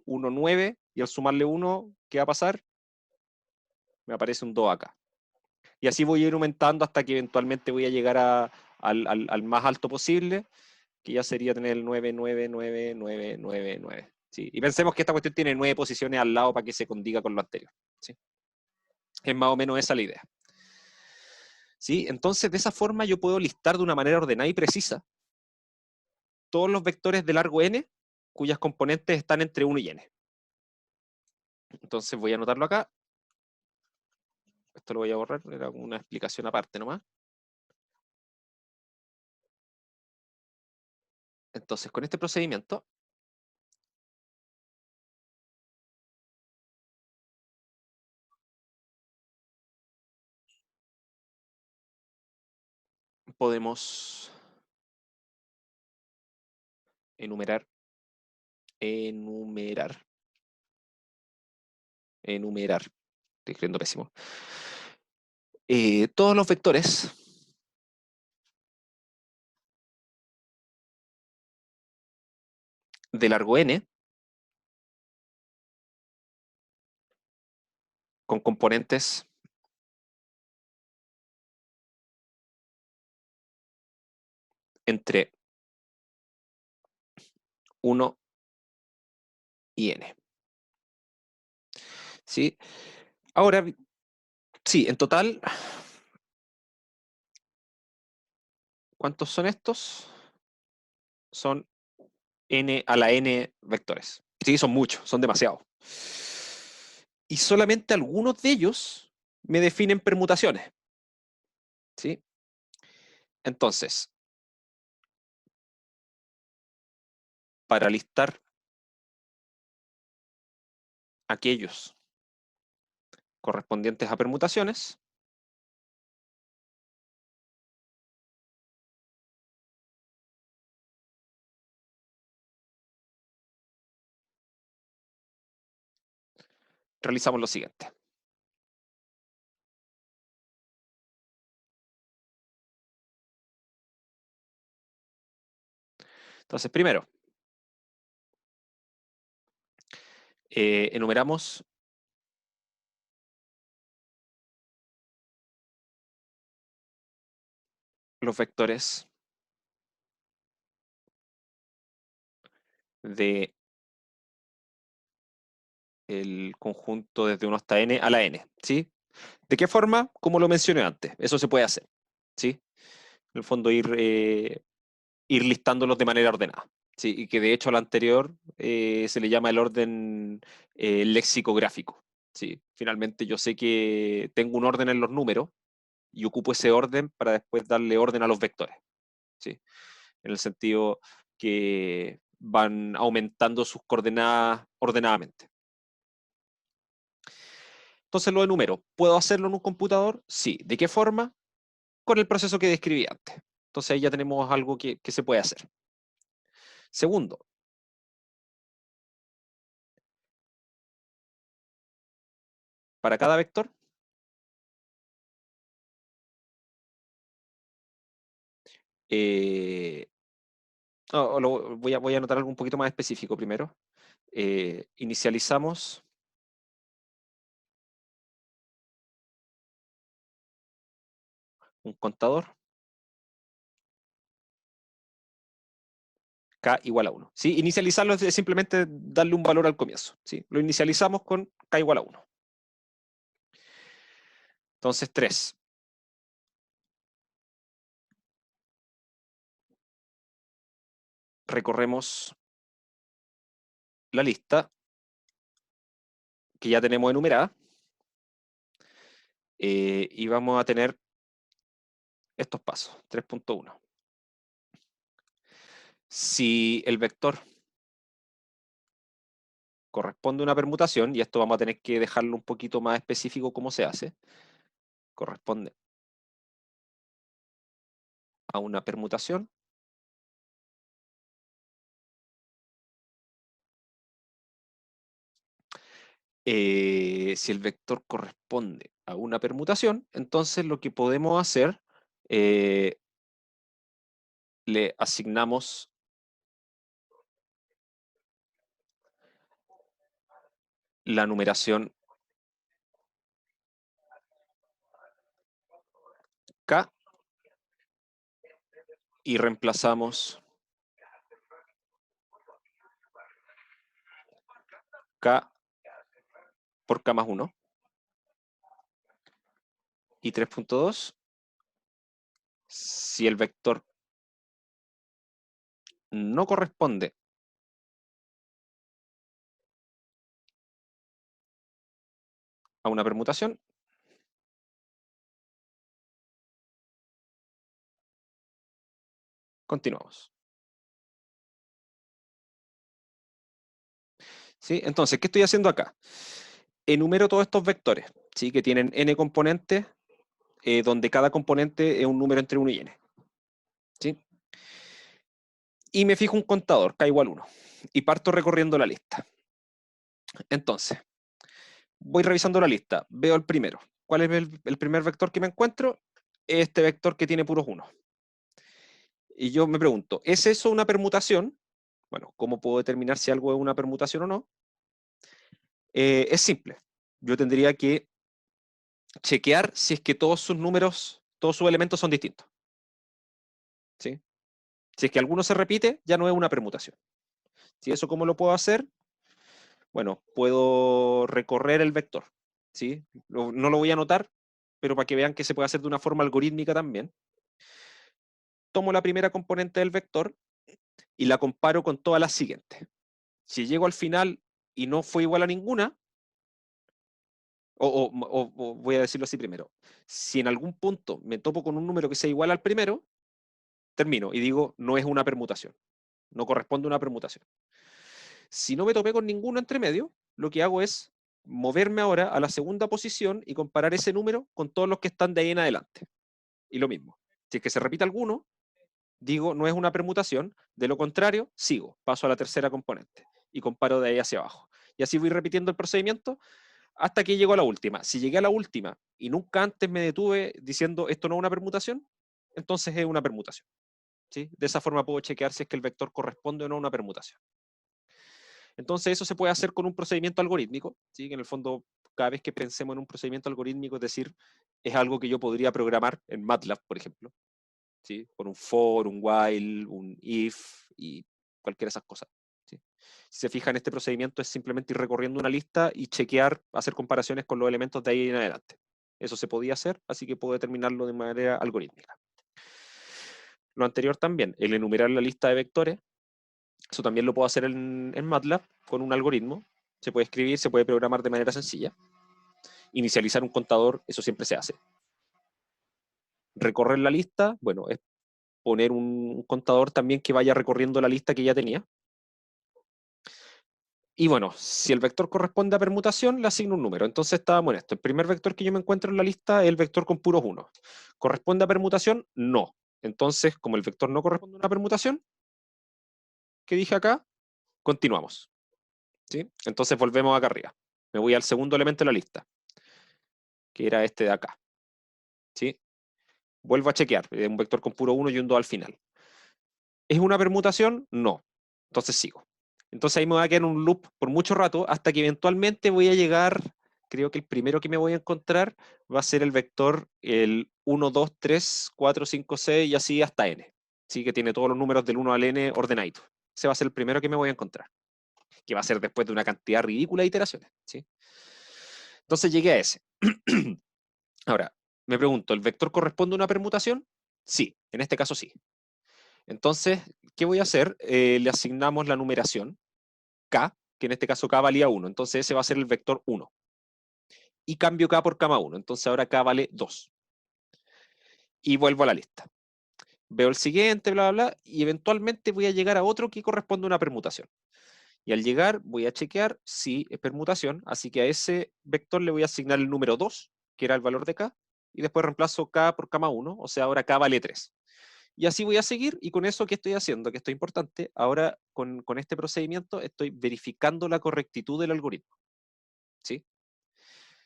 Speaker 1: 1, 9, y al sumarle 1, ¿qué va a pasar? Me aparece un 2 acá. Y así voy a ir aumentando hasta que eventualmente voy a llegar al más alto posible, que ya sería tener el 9, 9, 9, 9, 9, 9. ¿Sí? Y pensemos que esta cuestión tiene 9 posiciones al lado para que se condiga con lo anterior. ¿Sí? Es más o menos esa la idea. ¿Sí? Entonces, de esa forma yo puedo listar de una manera ordenada y precisa todos los vectores de largo n cuyas componentes están entre 1 y n. Entonces voy a anotarlo acá. Esto lo voy a borrar, era una explicación aparte nomás. Entonces, con este procedimiento, podemos enumerar, estoy escribiendo pésimo, todos los vectores de largo n con componentes entre 1 y n. ¿Sí? Ahora, sí, en total, ¿cuántos son estos? Son n a la n vectores. Sí, son muchos, son demasiados. Y solamente algunos de ellos me definen permutaciones. ¿Sí? Entonces, para listar aquellos correspondientes a permutaciones, realizamos lo siguiente. Entonces, primero, enumeramos los vectores de el conjunto desde 1 hasta n a la n, ¿sí? ¿De qué forma? Como lo mencioné antes, eso se puede hacer, ¿sí? En el fondo ir listándolos de manera ordenada, ¿sí? Y que de hecho al anterior se le llama el orden lexicográfico, ¿sí? Finalmente yo sé que tengo un orden en los números y ocupo ese orden para después darle orden a los vectores, ¿sí? En el sentido que van aumentando sus coordenadas ordenadamente. Entonces lo enumero. ¿Puedo hacerlo en un computador? Sí. ¿De qué forma? Con el proceso que describí antes. Entonces ahí ya tenemos algo que se puede hacer. Segundo, para cada vector, eh, voy a anotar algo un poquito más específico primero. Inicializamos un contador k igual a 1. ¿Sí? Inicializarlo es simplemente darle un valor al comienzo. ¿Sí? Lo inicializamos con k igual a 1. Entonces 3. Recorremos la lista que ya tenemos enumerada y vamos a tener estos pasos. 3.1. Si el vector corresponde a una permutación, y esto vamos a tener que dejarlo un poquito más específico cómo se hace, corresponde a una permutación, si el vector corresponde a una permutación, entonces lo que podemos hacer, le asignamos la numeración k y reemplazamos k por k más 1. Y 3.2, si el vector no corresponde a una permutación, Continuamos. ¿Sí? Entonces, ¿qué estoy haciendo acá? Enumero todos estos vectores, ¿sí? Que tienen n componentes, donde cada componente es un número entre 1 y n. ¿Sí? Y me fijo un contador, k igual 1. Y parto recorriendo la lista. Entonces, voy revisando la lista, veo el primero. ¿Cuál es el primer vector que me encuentro? Este vector que tiene puros 1. Y yo me pregunto, ¿es eso una permutación? Bueno, ¿cómo puedo determinar si algo es una permutación o no? Es simple. Yo tendría que chequear si es que todos sus números, todos sus elementos son distintos. ¿Sí? Si es que alguno se repite, ya no es una permutación. ¿Sí? ¿Eso cómo lo puedo hacer? Bueno, puedo recorrer el vector. ¿Sí? No lo voy a anotar, pero para que vean que se puede hacer de una forma algorítmica también. Tomo la primera componente del vector y la comparo con todas las siguientes. Si llego al final y no fue igual a ninguna, o voy a decirlo así primero, si en algún punto me topo con un número que sea igual al primero, termino y digo, no es una permutación, no corresponde a una permutación. Si no me topé con ninguno entre medio, lo que hago es moverme ahora a la segunda posición y comparar ese número con todos los que están de ahí en adelante. Y lo mismo, si es que se repite alguno, digo, no es una permutación, de lo contrario, sigo, paso a la tercera componente y comparo de ahí hacia abajo. Y así voy repitiendo el procedimiento hasta que llego a la última. Si llegué a la última y nunca antes me detuve diciendo esto no es una permutación, entonces es una permutación. ¿Sí? De esa forma puedo chequear si es que el vector corresponde o no a una permutación. Entonces eso se puede hacer con un procedimiento algorítmico, ¿sí? Que en el fondo cada vez que pensemos en un procedimiento algorítmico, es decir, es algo que yo podría programar en MATLAB, por ejemplo, ¿sí? Con un for, un while, un if y cualquiera de esas cosas. ¿Sí? Si se fijan, este procedimiento es simplemente ir recorriendo una lista y chequear, hacer comparaciones con los elementos de ahí en adelante. Eso se podía hacer, así que puedo determinarlo de manera algorítmica. Lo anterior también, el enumerar la lista de vectores, eso también lo puedo hacer en MATLAB con un algoritmo. Se puede escribir, se puede programar de manera sencilla. Inicializar un contador, eso siempre se hace. Recorrer la lista, bueno, es poner un contador también que vaya recorriendo la lista que ya tenía. Y bueno, si el vector corresponde a permutación, le asigno un número. Entonces estábamos en esto. El primer vector que yo me encuentro en la lista es el vector con puros 1. ¿Corresponde a permutación? No. Entonces, como el vector no corresponde a una permutación, que dije acá, continuamos. ¿Sí? Entonces volvemos acá arriba. Me voy al segundo elemento de la lista, que era este de acá. ¿Sí? Vuelvo a chequear. Un vector con puro 1 y un 2 al final. ¿Es una permutación? No. Entonces sigo. Entonces ahí me voy a quedar en un loop por mucho rato hasta que eventualmente voy a llegar, creo que el primero que me voy a encontrar va a ser el vector el 1, 2, 3, 4, 5, 6 y así hasta n. ¿Sí? Que tiene todos los números del 1 al n ordenadito. Ese va a ser el primero que me voy a encontrar, que va a ser después de una cantidad ridícula de iteraciones. ¿Sí? Entonces llegué a ese. Ahora, me pregunto, ¿el vector corresponde a una permutación? Sí, en este caso sí. Entonces, ¿qué voy a hacer? Le asignamos la numeración k, que en este caso k valía 1, entonces ese va a ser el vector 1. Y cambio k por k 1, entonces ahora k vale 2. Y vuelvo a la lista. Veo el siguiente, bla, bla, bla, y eventualmente voy a llegar a otro que corresponde a una permutación. Y al llegar voy a chequear si es permutación, así que a ese vector le voy a asignar el número 2, que era el valor de k, y después reemplazo k por k 1, o sea, ahora k vale 3. Y así voy a seguir, y con eso que estoy haciendo, que esto es importante, ahora con este procedimiento estoy verificando la correctitud del algoritmo. ¿Sí?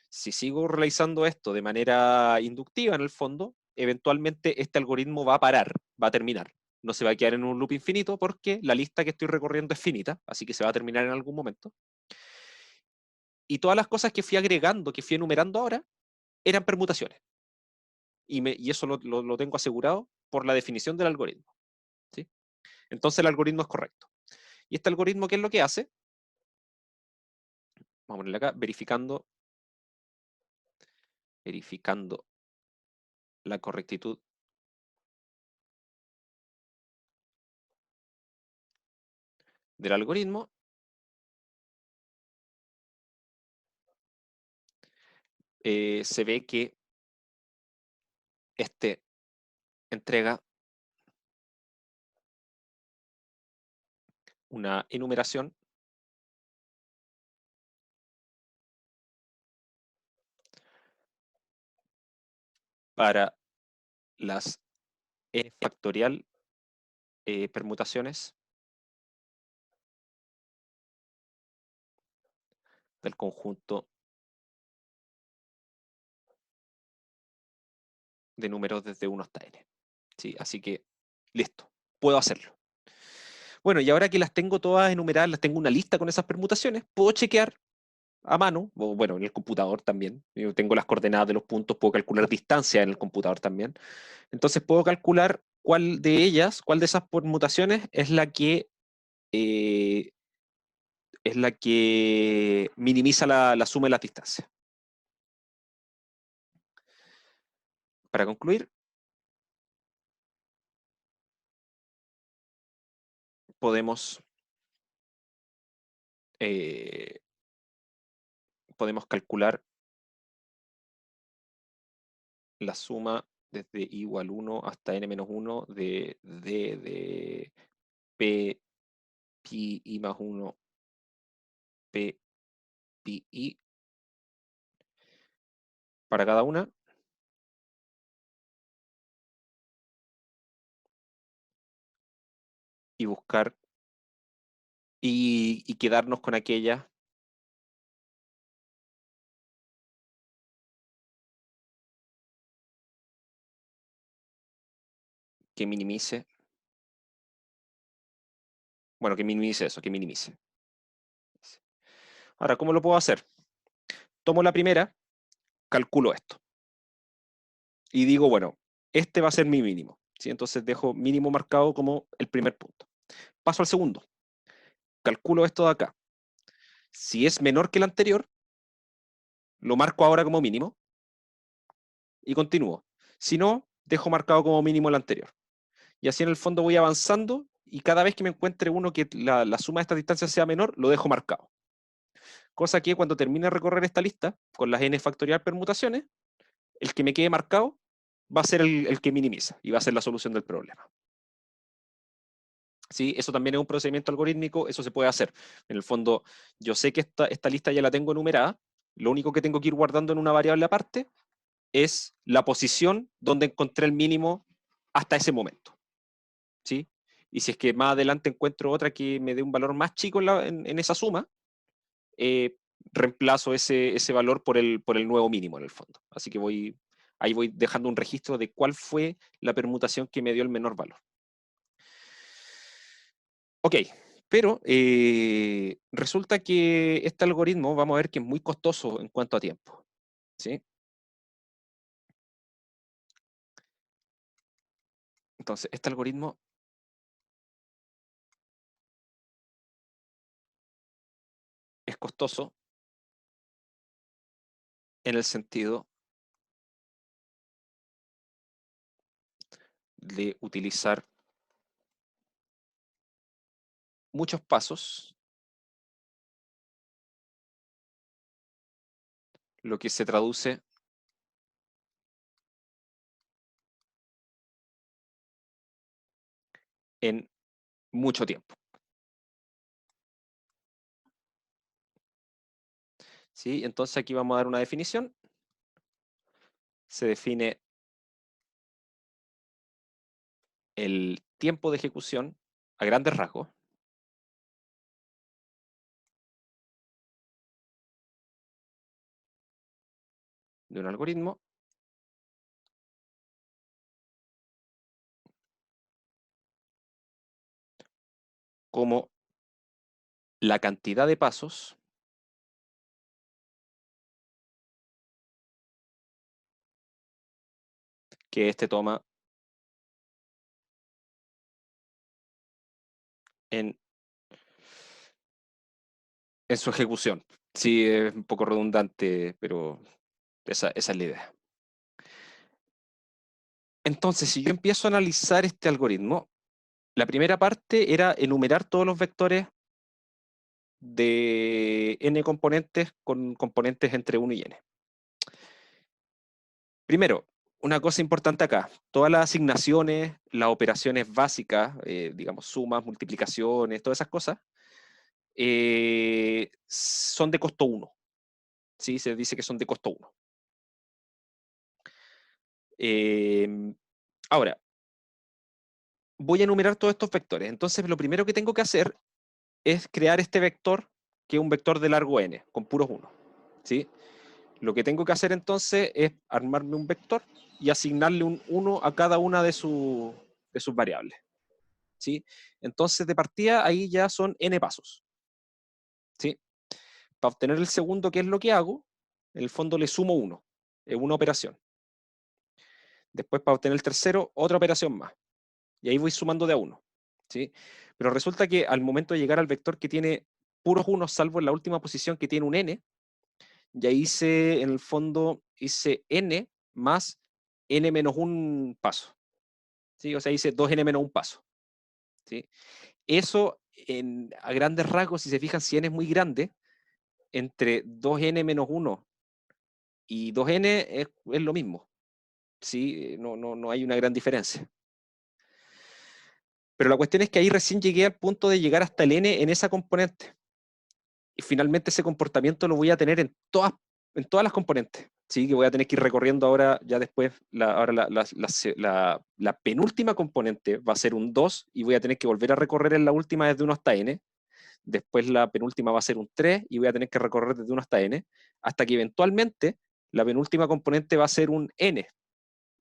Speaker 1: Si sigo realizando esto de manera inductiva en el fondo, eventualmente este algoritmo va a parar, va a terminar. No se va a quedar en un loop infinito porque la lista que estoy recorriendo es finita, así que se va a terminar en algún momento. Y todas las cosas que fui agregando, que fui enumerando ahora, eran permutaciones. Y eso lo tengo asegurado por la definición del algoritmo. ¿Sí? Entonces el algoritmo es correcto. ¿Y este algoritmo qué es lo que hace? Vamos a ponerle acá, verificando la correctitud del algoritmo. Se ve que este entrega una enumeración para las n factorial permutaciones del conjunto de números desde 1 hasta n. ¿Sí? Así que, listo, puedo hacerlo. Bueno, y ahora que las tengo todas enumeradas, las tengo una lista con esas permutaciones, puedo chequear a mano, o bueno, en el computador también. Yo tengo las coordenadas de los puntos, puedo calcular distancia en el computador también. Entonces puedo calcular cuál de ellas, cuál de esas permutaciones eh, es la que minimiza la suma de las distancias. Para concluir, podemos calcular la suma desde i igual 1 hasta n-1 de d de p pi i más 1 p pi i para cada una. Y buscar y quedarnos con aquella que minimice. Bueno, que minimice eso, que minimice. Ahora, ¿cómo lo puedo hacer? Tomo la primera, calculo esto. Y digo, bueno, este va a ser mi mínimo. ¿Sí? Entonces dejo mínimo marcado como el primer punto. Paso al segundo. Calculo esto de acá. Si es menor que el anterior, lo marco ahora como mínimo y continúo. Si no, dejo marcado como mínimo el anterior. Y así en el fondo voy avanzando y cada vez que me encuentre uno que la suma de estas distancias sea menor, lo dejo marcado. Cosa que cuando termine de recorrer esta lista, con las n factorial permutaciones, el que me quede marcado va a ser el que minimiza y va a ser la solución del problema. ¿Sí? Eso también es un procedimiento algorítmico, eso se puede hacer. En el fondo, yo sé que esta lista ya la tengo enumerada, lo único que tengo que ir guardando en una variable aparte es la posición donde encontré el mínimo hasta ese momento. ¿Sí? Y si es que más adelante encuentro otra que me dé un valor más chico en esa suma, reemplazo ese valor por el nuevo mínimo en el fondo. Así que ahí voy dejando un registro de cuál fue la permutación que me dio el menor valor. Ok, pero resulta que este algoritmo, vamos a ver que es muy costoso en cuanto a tiempo. ¿Sí? Entonces, este algoritmo es costoso en el sentido de utilizar muchos pasos, lo que se traduce en mucho tiempo. ¿Sí? Entonces aquí vamos a dar una definición. Se define el tiempo de ejecución a grandes rasgos de un algoritmo como la cantidad de pasos que éste toma en su ejecución. Sí, es un poco redundante, pero esa es la idea. Entonces, si yo empiezo a analizar este algoritmo, la primera parte era enumerar todos los vectores de n componentes con componentes entre 1 y n. Primero, una cosa importante acá, todas las asignaciones, las operaciones básicas, digamos sumas, multiplicaciones, todas esas cosas, son de costo 1. ¿Sí? Se dice que son de costo 1. Ahora, voy a enumerar todos estos vectores. Entonces, lo primero que tengo que hacer es crear este vector, que es un vector de largo n, con puros 1. ¿Sí? Lo que tengo que hacer entonces es armarme un vector y asignarle un 1 a cada una de sus variables. ¿Sí? Entonces, de partida, ahí ya son n pasos. ¿Sí? Para obtener el segundo, ¿qué es lo que hago? En el fondo le sumo 1. Es una operación. Después, para obtener el tercero, otra operación más. Y ahí voy sumando de a 1. ¿Sí? Pero resulta que al momento de llegar al vector que tiene puros 1, salvo en la última posición que tiene un n, ya hice, en el fondo, hice n más n menos un paso. ¿Sí? O sea, hice 2n menos un paso. ¿Sí? Eso, a grandes rasgos, si se fijan, si n es muy grande, entre 2n menos 1 y 2n es lo mismo. ¿Sí? No hay una gran diferencia. Pero la cuestión es que ahí recién llegué al punto de llegar hasta el n en esa componente. Y finalmente ese comportamiento lo voy a tener en todas las componentes. ¿Sí? Que voy a tener que ir recorriendo ahora, ya después, la penúltima componente va a ser un 2 y voy a tener que volver a recorrer en la última desde 1 hasta n. Después la penúltima va a ser un 3 y voy a tener que recorrer desde 1 hasta n, hasta que eventualmente la penúltima componente va a ser un n.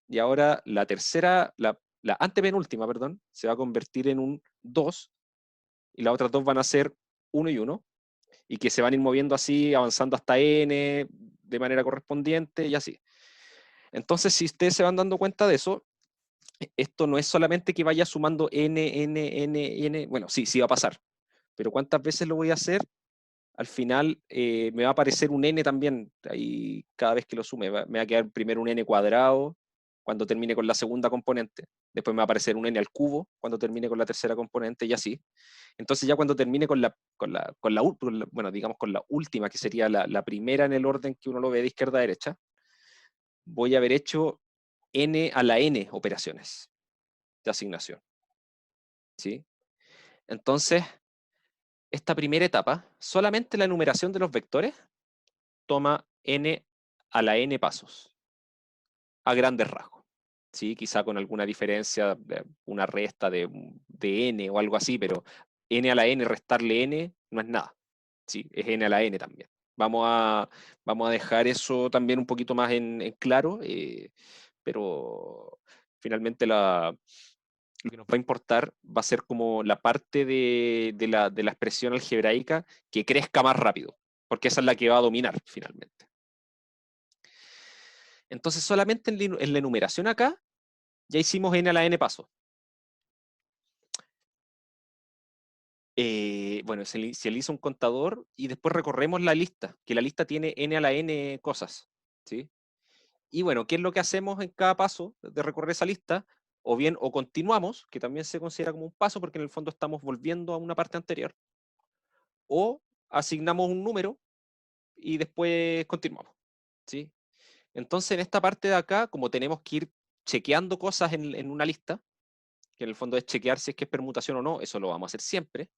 Speaker 1: Y ahora la tercera, la antepenúltima, perdón, se va a convertir en un 2 y las otras dos van a ser 1 y 1, y que se van a ir moviendo así, avanzando hasta n de manera correspondiente y así. Entonces, si ustedes se van dando cuenta de eso, esto no es solamente que vaya sumando n, bueno, sí va a pasar, pero ¿cuántas veces lo voy a hacer? Al final me va a aparecer un n también, ahí cada vez que lo sume, me va a quedar primero un n cuadrado cuando termine con la segunda componente, después me va a aparecer un n al cubo cuando termine con la tercera componente y así. Entonces ya cuando termine bueno, digamos con la última, que sería la primera en el orden que uno lo ve de izquierda a derecha, voy a haber hecho n a la n operaciones de asignación. ¿Sí? Entonces, esta primera etapa, solamente la enumeración de los vectores, toma n a la n pasos, a grandes rasgos. ¿Sí? Quizá con alguna diferencia, una resta de n o algo así, pero n a la n restarle n no es nada. ¿Sí? Es n a la n también. Vamos a dejar eso también un poquito más en claro, pero finalmente lo que nos va a importar va a ser como la parte de la expresión algebraica que crezca más rápido, porque esa es la que va a dominar finalmente. Entonces, solamente en la enumeración acá, ya hicimos n a la n pasos. Bueno, se inicializa un contador y después recorremos la lista, que la lista tiene n a la n cosas. ¿Sí? Y bueno, ¿qué es lo que hacemos en cada paso de recorrer esa lista? O bien, o continuamos, que también se considera como un paso, porque en el fondo estamos volviendo a una parte anterior, o asignamos un número y después continuamos. ¿Sí? Entonces, en esta parte de acá, como tenemos que ir chequeando cosas en una lista, que en el fondo es chequear si es que es permutación o no, eso lo vamos a hacer siempre.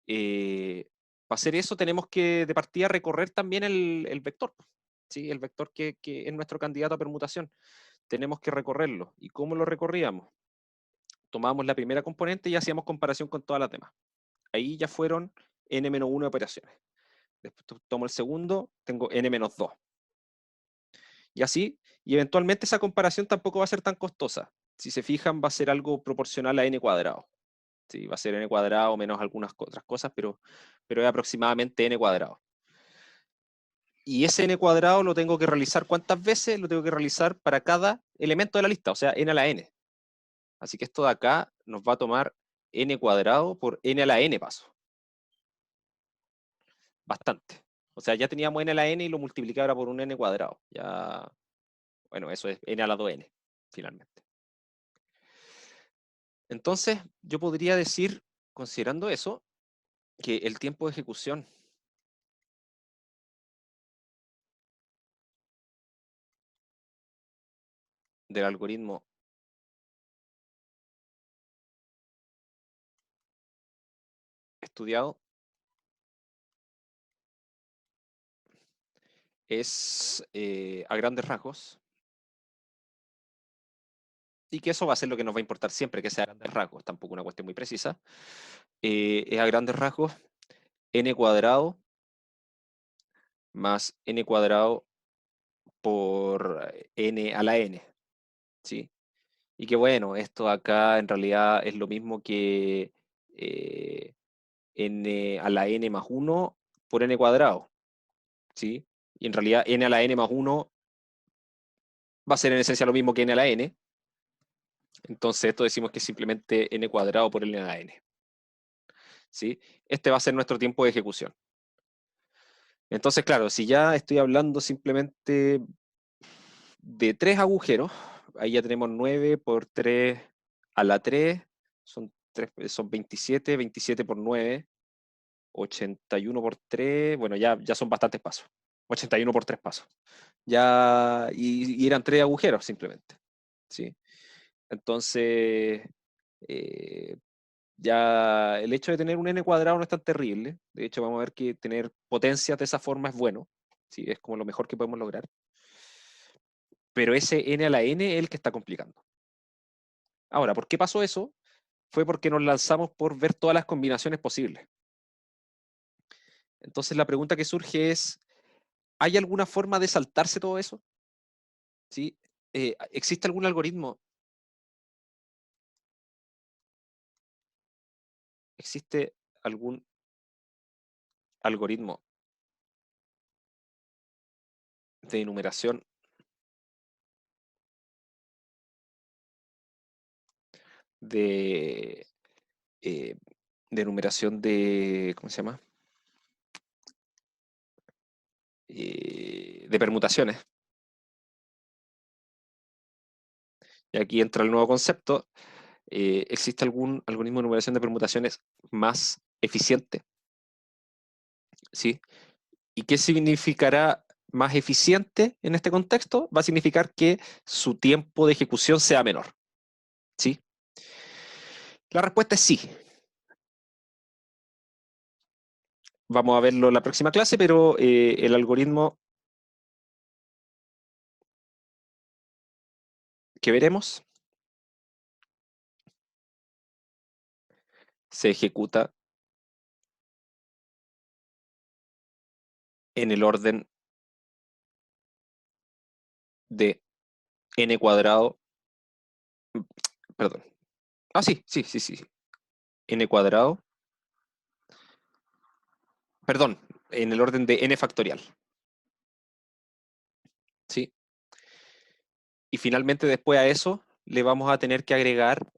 Speaker 1: Para hacer eso tenemos que de partida recorrer también el vector, ¿sí? El vector que es nuestro candidato a permutación. Tenemos que recorrerlo. ¿Y cómo lo recorríamos? Tomábamos la primera componente y hacíamos comparación con todas las demás. Ahí ya fueron n-1 operaciones. Después tomo el segundo, tengo n-2. Y así, y eventualmente esa comparación tampoco va a ser tan costosa. Si se fijan, va a ser algo proporcional a n cuadrado. ¿Sí? Va a ser n cuadrado menos algunas otras cosas, pero es aproximadamente n cuadrado. Y ese n cuadrado lo tengo que realizar, ¿cuántas veces? Lo tengo que realizar para cada elemento de la lista, o sea, n a la n. Así que esto de acá nos va a tomar n cuadrado por n a la n paso. Bastante. O sea, ya teníamos n a la n y lo multiplicaba por un n cuadrado. Ya, bueno, eso es n a la 2n, finalmente. Entonces, yo podría decir, considerando eso, que el tiempo de ejecución del algoritmo estudiado es a grandes rasgos, y que eso va a ser lo que nos va a importar siempre, que sea a grandes rasgos, tampoco una cuestión muy precisa, es a grandes rasgos n cuadrado más n cuadrado por n a la n, ¿sí? Y que bueno, esto acá en realidad es lo mismo que n a la n más 1 por n cuadrado, ¿sí? Y en realidad n a la n más 1 va a ser en esencia lo mismo que n a la n, entonces esto decimos que es simplemente n cuadrado por n a la n, ¿sí? Este va a ser nuestro tiempo de ejecución. Entonces, claro, si ya estoy hablando simplemente de 3 agujeros, ahí ya tenemos 9 por 3 a la 3, son 27, 27 por 9, 81 por 3, bueno, ya son bastantes pasos. 81 por 3 pasos. Ya, y eran 3 agujeros simplemente, ¿sí? Entonces, eh, ya el hecho de tener un n cuadrado no es tan terrible. De hecho, vamos a ver que tener potencias de esa forma es bueno, ¿sí? Es como lo mejor que podemos lograr. Pero ese n a la n es el que está complicando. Ahora, ¿por qué pasó eso? Fue porque nos lanzamos por ver todas las combinaciones posibles. Entonces la pregunta que surge es, ¿hay alguna forma de saltarse todo eso? ¿Sí? ¿Existe algún algoritmo? ¿Existe algún algoritmo de enumeración de, eh, de enumeración de, ¿cómo se llama? De permutaciones? Y aquí entra el nuevo concepto. ¿Existe algún algoritmo de enumeración de permutaciones más eficiente? ¿Sí? ¿Y qué significará más eficiente en este contexto? Va a significar que su tiempo de ejecución sea menor. ¿Sí? La respuesta es sí. Vamos a verlo en la próxima clase, pero el algoritmo que veremos se ejecuta en el orden de n cuadrado, perdón. Ah, sí, sí, sí, sí. N cuadrado, perdón, en el orden de n factorial. ¿Sí? Y finalmente después a eso le vamos a tener que agregar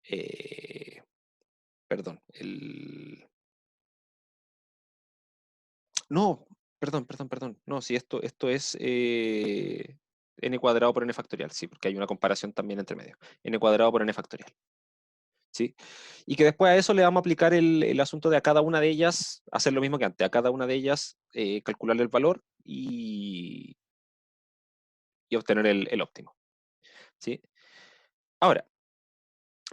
Speaker 1: eh, perdón, no, perdón. No, si esto es n cuadrado por n factorial, sí, porque hay una comparación también entre medio. N cuadrado por n factorial. ¿Sí? Y que después a eso le vamos a aplicar el asunto de a cada una de ellas, hacer lo mismo que antes, a cada una de ellas calcularle el valor y obtener el óptimo. ¿Sí? Ahora,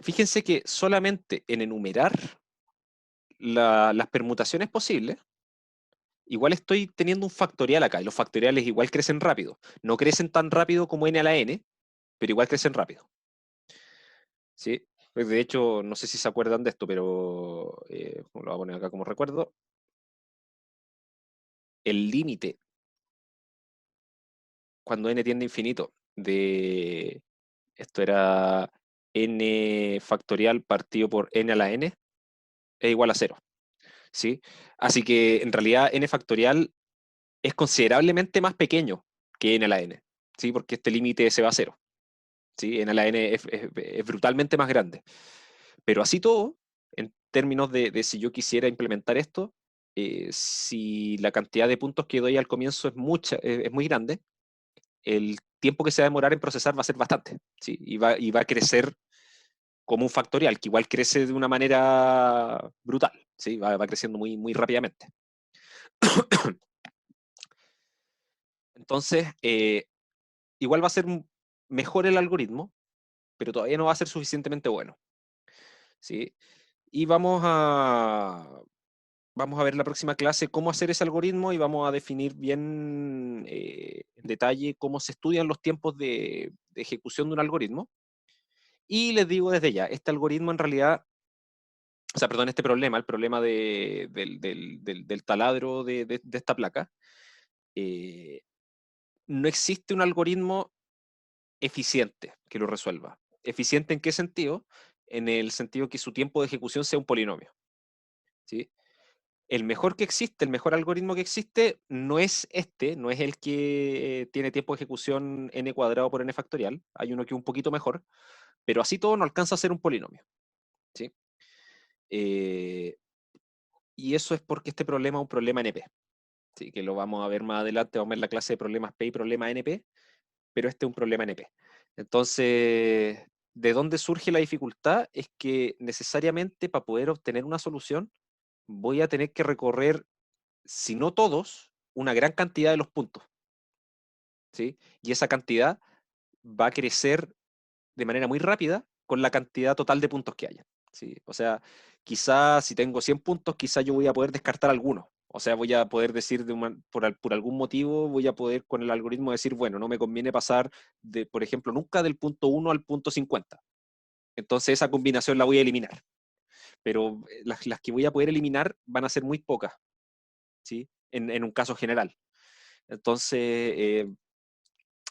Speaker 1: fíjense que solamente en enumerar las permutaciones posibles, igual estoy teniendo un factorial acá, y los factoriales igual crecen rápido. No crecen tan rápido como n a la n, pero igual crecen rápido. ¿Sí? Pues de hecho, no sé si se acuerdan de esto, pero lo voy a poner acá como recuerdo. El límite, cuando n tiende a infinito, de esto era n factorial partido por n a la n, es igual a 0. ¿Sí? Así que en realidad n factorial es considerablemente más pequeño que n a la n, ¿sí? Porque este límite se va a 0. ¿Sí? N a la n es brutalmente más grande. Pero así todo, en términos de si yo quisiera implementar esto, si la cantidad de puntos que doy al comienzo es muy grande, el tiempo que se va a demorar en procesar va a ser bastante, ¿sí? Y va a crecer como un factorial, que igual crece de una manera brutal, ¿sí? Va creciendo muy, muy rápidamente. Entonces, igual va a ser mejor el algoritmo, pero todavía no va a ser suficientemente bueno. ¿Sí? Y vamos a ver la próxima clase cómo hacer ese algoritmo y vamos a definir bien en detalle cómo se estudian los tiempos de ejecución de un algoritmo. Y les digo desde ya, este algoritmo en realidad, o sea, perdón, este problema, el problema del taladro de esta placa, no existe un algoritmo eficiente que lo resuelva. ¿Eficiente en qué sentido? En el sentido que su tiempo de ejecución sea un polinomio. ¿Sí? El mejor que existe, el mejor algoritmo que existe, no es este, no es el que tiene tiempo de ejecución n cuadrado por n factorial. Hay uno que es un poquito mejor, pero así todo no alcanza a ser un polinomio. ¿Sí? Y eso es porque este problema es un problema NP. ¿Sí? Que lo vamos a ver más adelante, vamos a ver la clase de problemas P y problemas NP, pero este es un problema NP. Entonces, ¿de dónde surge la dificultad? Es que necesariamente para poder obtener una solución voy a tener que recorrer, si no todos, una gran cantidad de los puntos. ¿Sí? Y esa cantidad va a crecer de manera muy rápida con la cantidad total de puntos que haya. ¿Sí? O sea, quizás si tengo 100 puntos, quizás yo voy a poder descartar algunos. O sea, voy a poder decir, por algún motivo, voy a poder con el algoritmo decir, bueno, no me conviene pasar, por ejemplo, nunca del punto 1 al punto 50. Entonces esa combinación la voy a eliminar. Pero las que voy a poder eliminar van a ser muy pocas, ¿sí? En un caso general. Entonces,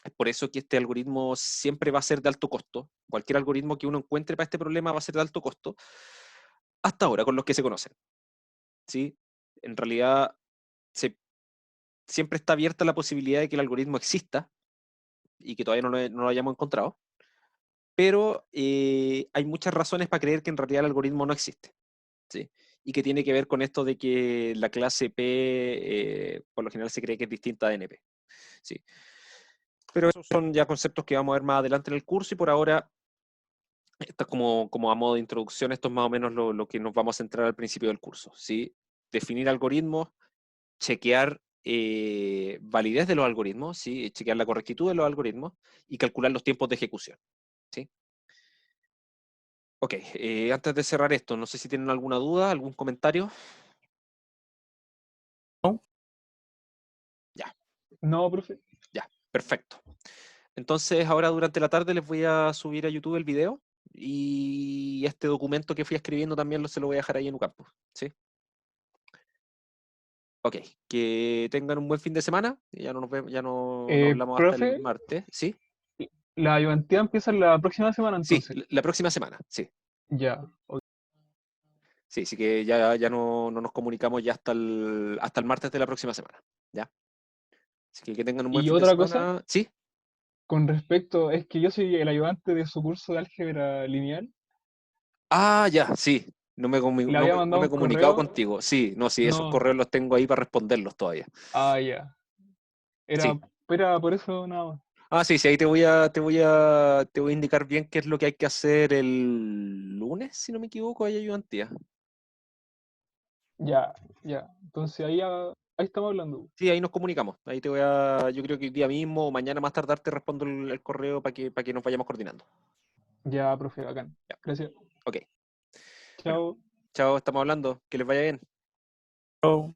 Speaker 1: es por eso que este algoritmo siempre va a ser de alto costo. Cualquier algoritmo que uno encuentre para este problema va a ser de alto costo, hasta ahora, con los que se conocen. ¿Sí? En realidad, siempre está abierta la posibilidad de que el algoritmo exista y que todavía no lo hayamos encontrado, pero hay muchas razones para creer que en realidad el algoritmo no existe. ¿Sí? Y que tiene que ver con esto de que la clase P, por lo general se cree que es distinta de NP. ¿Sí? Pero esos son ya conceptos que vamos a ver más adelante en el curso y por ahora, esto es como a modo de introducción, esto es más o menos lo que nos vamos a centrar al principio del curso. ¿Sí? Definir algoritmos, chequear validez de los algoritmos, ¿sí? Chequear la correctitud de los algoritmos y calcular los tiempos de ejecución. ¿Sí? Ok, antes de cerrar esto, no sé si tienen alguna duda, algún comentario.
Speaker 3: ¿No?
Speaker 1: Ya,
Speaker 2: No, profe.
Speaker 1: ya, perfecto. Entonces, ahora durante la tarde les voy a subir a YouTube el video y este documento que fui escribiendo también se lo voy a dejar ahí en UCampus. ¿Sí? Ok, que tengan un buen fin de semana. Ya no nos hablamos hasta el
Speaker 2: Profe,
Speaker 1: martes. ¿Sí?
Speaker 2: la ayudantía empieza la próxima semana
Speaker 1: Sí,
Speaker 2: entonces.
Speaker 1: la próxima semana. Sí,
Speaker 2: Ya.
Speaker 1: sí, así que ya no nos comunicamos ya hasta el martes de la próxima semana. ¿Ya? Así que tengan un buen
Speaker 2: Y
Speaker 1: fin de
Speaker 2: otra cosa,
Speaker 1: semana. ¿Sí?
Speaker 2: con respecto, es que yo soy el ayudante de su curso de álgebra lineal.
Speaker 1: Ah, ya, sí.
Speaker 2: Le había
Speaker 1: No
Speaker 2: mandado
Speaker 1: me he
Speaker 2: un
Speaker 1: comunicado
Speaker 2: correo.
Speaker 1: contigo. Sí, no, sí, esos
Speaker 2: No.
Speaker 1: correos los tengo ahí para responderlos todavía.
Speaker 2: Ah, ya.
Speaker 1: Sí.
Speaker 2: Era por eso nada más.
Speaker 1: Ah, sí, sí, ahí te voy a indicar bien qué es lo que hay que hacer el lunes, si no me equivoco, hay ayudantía.
Speaker 2: Ya, ya. Entonces ahí estamos hablando.
Speaker 1: Sí, ahí nos comunicamos. Ahí yo creo que el día mismo o mañana más tardar te respondo el correo para que nos vayamos coordinando.
Speaker 2: Ya, profe, bacán.
Speaker 1: Ya,
Speaker 2: Gracias.
Speaker 1: ok. Bueno,
Speaker 2: Chao.
Speaker 1: chao, estamos hablando. Que les vaya bien.
Speaker 3: Chao.